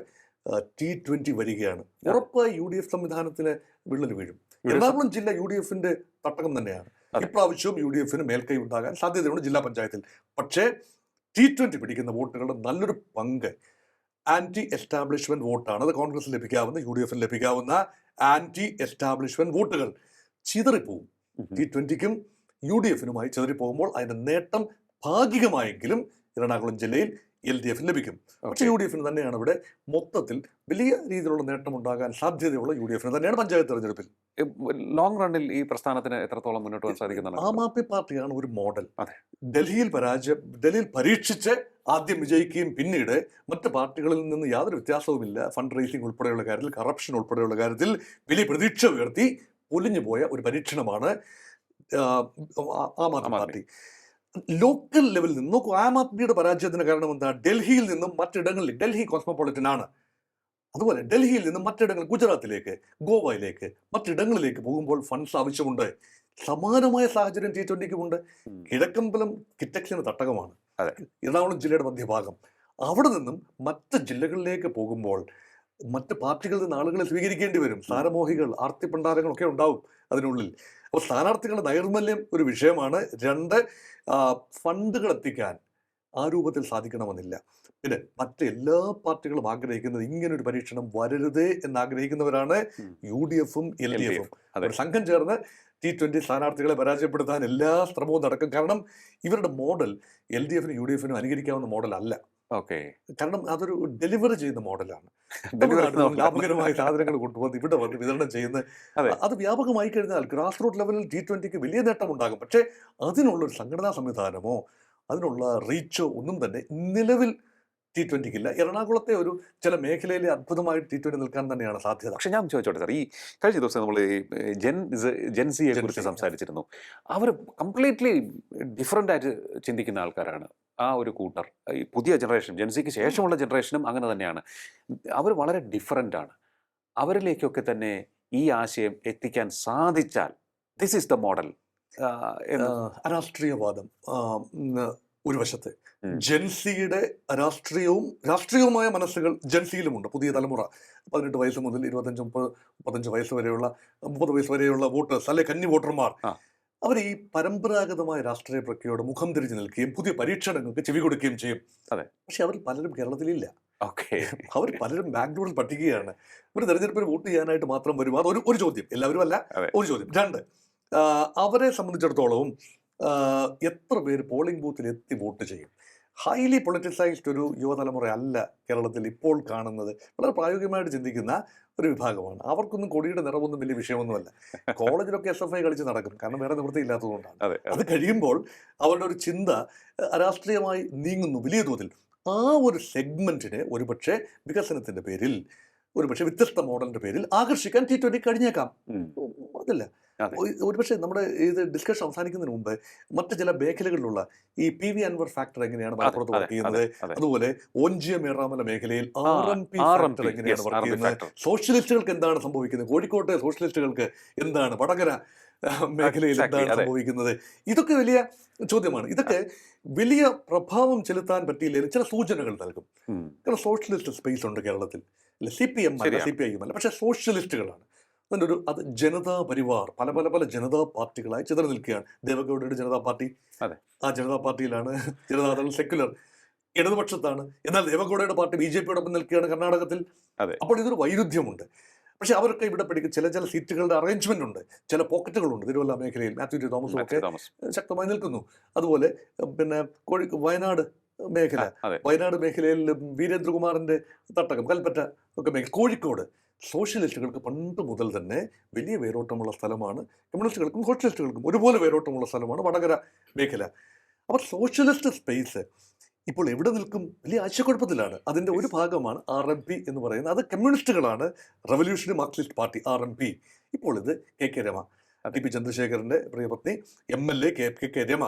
T20 വരികയാണ്. ഉറപ്പായി UDF സംവിധാനത്തിന് വിള്ളൽ വീഴും. എറണാകുളം ജില്ല UDFന്റെ തട്ടകം തന്നെയാണ്. ഇപ്രാവശ്യവും UDFന് മേൽക്കൈ ഉണ്ടാകാൻ സാധ്യതയുണ്ട് ജില്ലാ പഞ്ചായത്തിൽ. പക്ഷേ T20 പിടിക്കുന്ന വോട്ടുകളുടെ നല്ലൊരു പങ്ക് ആന്റി എസ്റ്റാബ്ലിഷ്മെന്റ് വോട്ടാണ്. അത് കോൺഗ്രസിന് ലഭിക്കാവുന്ന, UDFന് ലഭിക്കാവുന്ന ആന്റി എസ്റ്റാബ്ലിഷ്മെന്റ് വോട്ടുകൾ ചിതറിപ്പോവും. T20ക്കും UDFനുമായി ചിതറിപ്പോകുമ്പോൾ അതിന്റെ നേട്ടം ഭാഗികമായെങ്കിലും എറണാകുളം ജില്ലയിൽ LDFന് ലഭിക്കും. പക്ഷേ UDFന് തന്നെയാണ് ഇവിടെ മൊത്തത്തിൽ വലിയ രീതിയിലുള്ള നേട്ടം ഉണ്ടാകാൻ സാധ്യതയുള്ള UDFന് തന്നെയാണ് പഞ്ചായത്ത് തെരഞ്ഞെടുപ്പിൽ. ലോങ് റണ്ണിൽ ഈ പ്രസ്ഥാനത്തിന് എത്രത്തോളം മുന്നോട്ട് പോകാൻ സാധിക്കുന്നുണ്ട്? ആം ആദ്മി പാർട്ടിയാണ് ഒരു മോഡൽ. ഡൽഹിയിൽ പരീക്ഷിച്ച് ആദ്യം വിജയിക്കുകയും പിന്നീട് മറ്റ് പാർട്ടികളിൽ നിന്ന് യാതൊരു വ്യത്യാസവുമില്ല, ഫണ്ട് റേസിംഗ് ഉൾപ്പെടെയുള്ള കാര്യത്തിൽ, കറപ്ഷൻ ഉൾപ്പെടെയുള്ള കാര്യത്തിൽ വലിയ പ്രതീക്ഷ ഉയർത്തി പൊലിഞ്ഞു പോയ ഒരു പരീക്ഷണമാണ് ആം ആദ്മി പാർട്ടി. ലോക്കൽ ലെവലിൽ നിന്ന് നോക്കൂ, ആം ആദ്മിയുടെ പരാജയത്തിന് കാരണം എന്താ? ഡൽഹിയിൽ നിന്നും മറ്റിടങ്ങളിൽ, ഡൽഹി കോസ്മോപൊളിറ്റൻ ആണ്, അതുപോലെ ഡൽഹിയിൽ നിന്ന് മറ്റിടങ്ങൾ ഗുജറാത്തിലേക്ക്, ഗോവയിലേക്ക്, മറ്റിടങ്ങളിലേക്ക് പോകുമ്പോൾ ഫണ്ട്സ് ആവശ്യമുണ്ട്. സമാനമായ സാഹചര്യം T20ക്കുമുണ്ട്. ഉം. കിഴക്കമ്പലം കിറ്റക്സിന് തട്ടകമാണ്. അതെ. എറണാകുളം ജില്ലയുടെ മധ്യഭാഗം. അവിടെ നിന്നും മറ്റ് ജില്ലകളിലേക്ക് പോകുമ്പോൾ മറ്റ് പാർട്ടികളിൽ നിന്ന് ആളുകളെ സ്വീകരിക്കേണ്ടി വരും. സ്ഥാനമോഹികൾ, ആർത്തിപ്പണ്ടാരങ്ങളൊക്കെ ഉണ്ടാവും അതിനുള്ളിൽ. അപ്പോൾ സ്ഥാനാർത്ഥികളുടെ നൈർമല്യം ഒരു വിഷയമാണ്. 2 ഫണ്ടുകൾ എത്തിക്കാൻ ആ രൂപത്തിൽ സാധിക്കണമെന്നില്ല. പിന്നെ മറ്റ് എല്ലാ പാർട്ടികളും ആഗ്രഹിക്കുന്നത് ഇങ്ങനൊരു പരീക്ഷണം വരരുതേ എന്ന് ആഗ്രഹിക്കുന്നവരാണ് ഉം. UDFും LDF. LDFും. അതെ. ഒരു സംഘം ചേർന്ന് T20 സ്ഥാനാർത്ഥികളെ പരാജയപ്പെടുത്താൻ എല്ലാ ശ്രമവും നടക്കും. കാരണം ഇവരുടെ മോഡൽ LDFിനും UDFിനും അനുകരിക്കാവുന്ന മോഡൽ അല്ല. ഓക്കെ. കാരണം അതൊരു ഡെലിവറി ചെയ്യുന്ന മോഡലാണ്. Delivery തമിഴ്നാട്ടിൽ ചെയ്യുന്ന ലാഭകരമായ സാധനങ്ങൾ കൊണ്ടുവന്ന് ഇവിടെ വന്ന് വിതരണം ചെയ്യുന്ന അതെ. അത് വ്യാപകമായി കഴിഞ്ഞാൽ ഗ്രാസ് റൂട്ട് ലെവലിൽ T20ക്ക് വലിയ നേട്ടം ഉണ്ടാകും. പക്ഷേ അതിനുള്ളൊരു സംഘടനാ സംവിധാനമോ അതിനുള്ള റീച്ചോ ഒന്നും തന്നെ നിലവിൽ T20ക്കില്ല. എറണാകുളത്തെ ഒരു ചില മേഖലയിലെ അദ്ഭുതമായി T20 നിൽക്കാൻ തന്നെയാണ് സാധ്യത. പക്ഷെ ഞാൻ ചോദിച്ചോട്ടെ സാർ, ഈ കഴിഞ്ഞ ദിവസം നമ്മൾ ജെൻസിയെ കുറിച്ച് ജെൻസി. സംസാരിച്ചിരുന്നു. അവർ കംപ്ലീറ്റ്ലി ഡിഫറെൻ്റ് ആയിട്ട് ചിന്തിക്കുന്ന ആൾക്കാരാണ് ആ ഒരു കൂട്ടർ. ഈ പുതിയ ജനറേഷൻ, ജെൻസിക്ക് ശേഷമുള്ള ജനറേഷനും അങ്ങനെ തന്നെയാണ്. അവർ വളരെ ഡിഫറെൻ്റ് ആണ്. അവരിലേക്കൊക്കെ തന്നെ ഈ ആശയം എത്തിക്കാൻ സാധിച്ചാൽ ദിസ് ഈസ് ദ മോഡൽ എന്ന്. അരാഷ്ട്രീയവാദം ഒരു വശത്ത്, ഉം. ജെൻസിയുടെ രാഷ്ട്രീയവുമായ മനസ്സുകൾ ജെൻസിയിലുമുണ്ട്. പുതിയ തലമുറ 18 വയസ്സ് മുതൽ 25, 30, 35 വയസ്സ് വരെയുള്ള 30 വയസ്സ് വരെയുള്ള വോട്ടേഴ്സ്, അല്ലെ കന്നി വോട്ടർമാർ, ആ. അവർ ഈ പരമ്പരാഗതമായ രാഷ്ട്രീയ പ്രക്രിയയോട് മുഖം തിരിച്ചു നിൽക്കുകയും പുതിയ പരീക്ഷണങ്ങൾക്ക് ചെവി കൊടുക്കുകയും ചെയ്യും. അതെ. പക്ഷെ അവർ പലരും കേരളത്തിലില്ല. ഓക്കെ. അവർ പലരും ബാംഗ്ലൂരിൽ പട്ടികയാണ്. ഒരു തെരഞ്ഞെടുപ്പിന് വോട്ട് ചെയ്യാനായിട്ട് മാത്രം വരും. അത് ഒരു ചോദ്യം. എല്ലാവരും അല്ല, അതെ. ഒരു ചോദ്യം. 2, അവരെ സംബന്ധിച്ചിടത്തോളം എത്ര പേര് പോളിംഗ് ബൂത്തിൽ എത്തി വോട്ട് ചെയ്യും? ഹൈലി പൊളിറ്റിസൈസ്ഡ് ഒരു യുവതലമുറ അല്ല കേരളത്തിൽ ഇപ്പോൾ കാണുന്നത്. വളരെ പ്രായോഗികമായിട്ട് ചിന്തിക്കുന്ന ഒരു വിഭാഗമാണ്. അവർക്കൊന്നും കൊടിയുടെ നിറമൊന്നും വലിയ വിഷയമൊന്നുമല്ല. കോളേജിലൊക്കെ SFI കളിച്ച് നടക്കും, കാരണം വേറെ നിവൃത്തിയില്ലാത്തതുകൊണ്ടാണ്. അതെ. അത് കഴിയുമ്പോൾ അവരുടെ ഒരു ചിന്ത അരാഷ്ട്രീയമായി നീങ്ങുന്നു വലിയ തോതിൽ. ആ ഒരു സെഗ്മെന്റിനെ ഒരുപക്ഷെ വികസനത്തിന്റെ പേരിൽ, ഒരുപക്ഷെ വ്യത്യസ്ത മോഡലിന്റെ പേരിൽ ആകർഷിക്കാൻ T20 കഴിഞ്ഞേക്കാം. ഉം. അതില്ല. അതെ. ഒരുപക്ഷെ നമ്മുടെ ഇത് ഡിസ്കഷൻ അവസാനിക്കുന്നതിന് മുമ്പ് മറ്റ് ചില മേഖലകളിലുള്ള ഈ PV അൻവർ ഫാക്ടർ എങ്ങനെയാണ് മലപ്പുറത്ത് അതെ, വർക്ക് ചെയ്യുന്നത്, അതെ. അതുപോലെ ONGM ഏറാമല മേഖലയിൽ ആ, RMP RMP, ഫാക്ടർ എങ്ങനെയാണ് yes, വർക്ക് RMP ചെയ്യുന്നത്, factor. സോഷ്യലിസ്റ്റുകൾക്ക് എന്താണ് സംഭവിക്കുന്നത്, കോഴിക്കോട്ടെ സോഷ്യലിസ്റ്റുകൾക്ക് എന്താണ്, വടകര മേഖലയിൽ Exactly, എന്താണ് അതെ. സംഭവിക്കുന്നത്, ഇതൊക്കെ വലിയ ചോദ്യമാണ്. ഇതൊക്കെ വലിയ പ്രഭാവം ചെലുത്താൻ പറ്റിയില്ലെങ്കിൽ ചില സൂചനകൾ നൽകും. ഉം. കാരണം സോഷ്യലിസ്റ്റ് സ്പേസ് ഉണ്ട് കേരളത്തിൽ. CPM അല്ല, ശരിയാണ്. CPI അല്ല, പക്ഷേ സോഷ്യലിസ്റ്റുകളാണ്. അതിൻ്റെ അത് ജനതാ പരിവാർ, പല ജനതാ പാർട്ടികളായി ചിതറി നിൽക്കുകയാണ്. ദേവഗൌഡയുടെ ജനതാ പാർട്ടി, അതെ. ആ ജനതാ പാർട്ടിയിലാണ്. ജനതാദൾ സെക്യുലർ ഇടതുപക്ഷത്താണ്. എന്നാൽ ദേവഗൌഡയുടെ പാർട്ടി BJPയോടൊപ്പം നിൽക്കുകയാണ് കർണാടകത്തിൽ. അതെ. അപ്പോൾ ഇതൊരു വൈരുദ്ധ്യമുണ്ട്. പക്ഷെ അവരൊക്കെ ഇവിടെ പഠിക്കും. ചില സീറ്റുകളുടെ അറേഞ്ച്മെന്റ് ഉണ്ട്, ചില പോക്കറ്റുകളുണ്ട്. തിരുവല്ല മേഖലയിൽ മാത്യു ടി തോമസും ഒക്കെ തോമസ്. ശക്തമായി നിൽക്കുന്നു. അതുപോലെ പിന്നെ വയനാട് മേഖല, അതെ. വയനാട് മേഖലയിൽ വീരേന്ദ്രകുമാറിന്റെ തട്ടകം, കൽപ്പറ്റ ഒക്കെ മേഖല, കോഴിക്കോട് സോഷ്യലിസ്റ്റുകൾക്ക് പണ്ട് മുതൽ തന്നെ വലിയ വേരോട്ടമുള്ള സ്ഥലമാണ്. കമ്മ്യൂണിസ്റ്റുകൾക്കും സോഷ്യലിസ്റ്റുകൾക്കും ഒരുപോലെ വേരോട്ടമുള്ള സ്ഥലമാണ് വടകര മേഖല. അപ്പോൾ സോഷ്യലിസ്റ്റ് സ്പേസ് ഇപ്പോൾ എവിടെ നിൽക്കും? വലിയ ആശയക്കുഴപ്പത്തിലാണ്. അതിൻ്റെ ഒരു ഭാഗമാണ് RMP എന്ന് പറയുന്നത്. അത് കമ്മ്യൂണിസ്റ്റുകളാണ്, റവല്യൂഷണറി മാർക്സിസ്റ്റ് പാർട്ടി RMP. ഇപ്പോൾ ഇത് KK രമ, TP ചന്ദ്രശേഖരന്റെ പ്രിയപത്നി MLA KK രമ.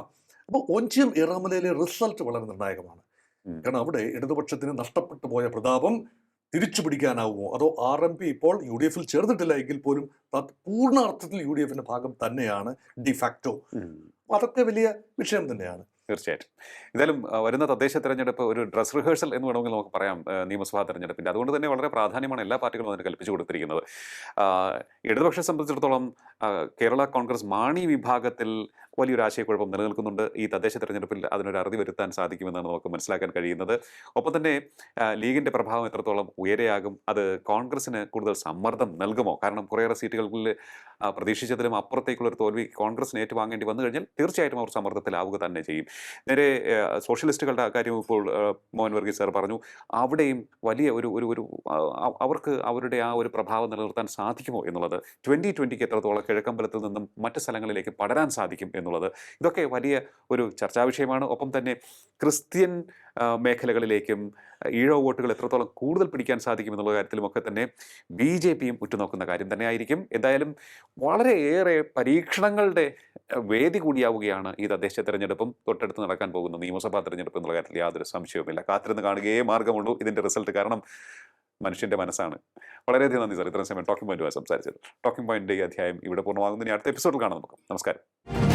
അപ്പോൾ ONGM ഏറാമലയിലെ റിസൾട്ട് വളരെ നിർണായകമാണ്. ഉം. കാരണം അവിടെ ഇടതുപക്ഷത്തിന് നഷ്ടപ്പെട്ടു പോയ പ്രതാപം തിരിച്ചു പിടിക്കാനാവുമോ, അതോ RMP ഇപ്പോൾ UDFിൽ ചേർന്നിട്ടില്ല എങ്കിൽ പോലും പൂർണ്ണ അർത്ഥത്തിൽ UDFിന്റെ ഭാഗം തന്നെയാണ് ഡിഫാക്ടോ. ഉം. അതൊക്കെ വലിയ വിഷയം തന്നെയാണ്. തീർച്ചയായിട്ടും. എന്തായാലും വരുന്ന തദ്ദേശ തെരഞ്ഞെടുപ്പ് ഒരു ഡ്രസ് റിഹേഴ്സൽ എന്ന് വേണമെങ്കിൽ നമുക്ക് പറയാം നിയമസഭാ തെരഞ്ഞെടുപ്പിൻ്റെ. അതുകൊണ്ട് തന്നെ വളരെ പ്രാധാന്യമാണ് എല്ലാ പാർട്ടികളും അതിന് കൽപ്പിച്ചു കൊടുത്തിരിക്കുന്നത്. ഇടതുപക്ഷത്തെ സംബന്ധിച്ചിടത്തോളം കേരള കോൺഗ്രസ് മാണി വിഭാഗത്തിൽ വലിയൊരു ആശയക്കുഴപ്പം നിലനിൽക്കുന്നുണ്ട്. ഈ തദ്ദേശ തെരഞ്ഞെടുപ്പിൽ അതിനൊരു അറുതി വരുത്താൻ സാധിക്കുമെന്നാണ് നമുക്ക് മനസ്സിലാക്കാൻ കഴിയുന്നത്. ഒപ്പം തന്നെ ലീഗിൻ്റെ പ്രഭാവം എത്രത്തോളം ഉയരെയാകും, അത് കോൺഗ്രസിന് കൂടുതൽ സമ്മർദ്ദം നൽകുമോ? കാരണം കുറേയേറെ സീറ്റുകളിൽ പ്രതീക്ഷിച്ചതിലും അപ്പുറത്തേക്കുള്ളൊരു തോൽവി കോൺഗ്രസിന് ഏറ്റുവാങ്ങേണ്ടി വന്നു കഴിഞ്ഞാൽ തീർച്ചയായിട്ടും അവർ സമ്മർദ്ദത്തിലാവുക തന്നെ ചെയ്യും. നേരെ സോഷ്യലിസ്റ്റുകളുടെ കാര്യം ഇപ്പോൾ മോഹൻ വർഗീസ് സാർ പറഞ്ഞു. അവിടെയും വലിയ ഒരു അവർക്ക് അവരുടെ ആ ഒരു പ്രഭാവം നിലനിർത്താൻ സാധിക്കുമോ എന്നുള്ളത്, 2020ക്ക് എത്രത്തോളം കിഴക്കമ്പലത്തിൽ നിന്നും മറ്റ് സ്ഥലങ്ങളിലേക്ക് പടരാൻ സാധിക്കും എന്നുള്ളത്, ഇതൊക്കെ വലിയ ഒരു ചർച്ചാ വിഷയമാണ്. ഒപ്പം തന്നെ ക്രിസ്ത്യൻ മേഖലകളിലേക്കും ഈഴവ വോട്ടുകൾ എത്രത്തോളം കൂടുതൽ പിടിക്കാൻ സാധിക്കുമെന്നുള്ള കാര്യത്തിലുമൊക്കെ തന്നെ BJPയും ഉറ്റുനോക്കുന്ന കാര്യം തന്നെയായിരിക്കും. എന്തായാലും വളരെയേറെ പരീക്ഷണങ്ങളുടെ വേദി കൂടിയാവുകയാണ് ഈ തദ്ദേശ തെരഞ്ഞെടുപ്പും തൊട്ടടുത്ത് നടക്കാൻ പോകുന്ന നിയമസഭാ തെരഞ്ഞെടുപ്പ് എന്നുള്ള കാര്യത്തിൽ യാതൊരു സംശയവുമില്ല. കാത്തിരുന്ന് കാണുകയേ മാർഗമുള്ളൂ ഇതിൻ്റെ റിസൾട്ട്. കാരണം മനുഷ്യൻ്റെ മനസ്സാണ്. വളരെയധികം നന്ദി സാർ ഇത്രയും സമയം ടോക്കിംഗ് പോയിന്റുമായി സംസാരിച്ചത്. ടോക്കിംഗ് പോയിന്റ് ഈ അധ്യായം ഇവിടെ പൂർണ്ണമാകുന്നതിന് അടുത്ത എപ്പിസോഡിൽ കാണാം നമുക്ക്. നമസ്കാരം.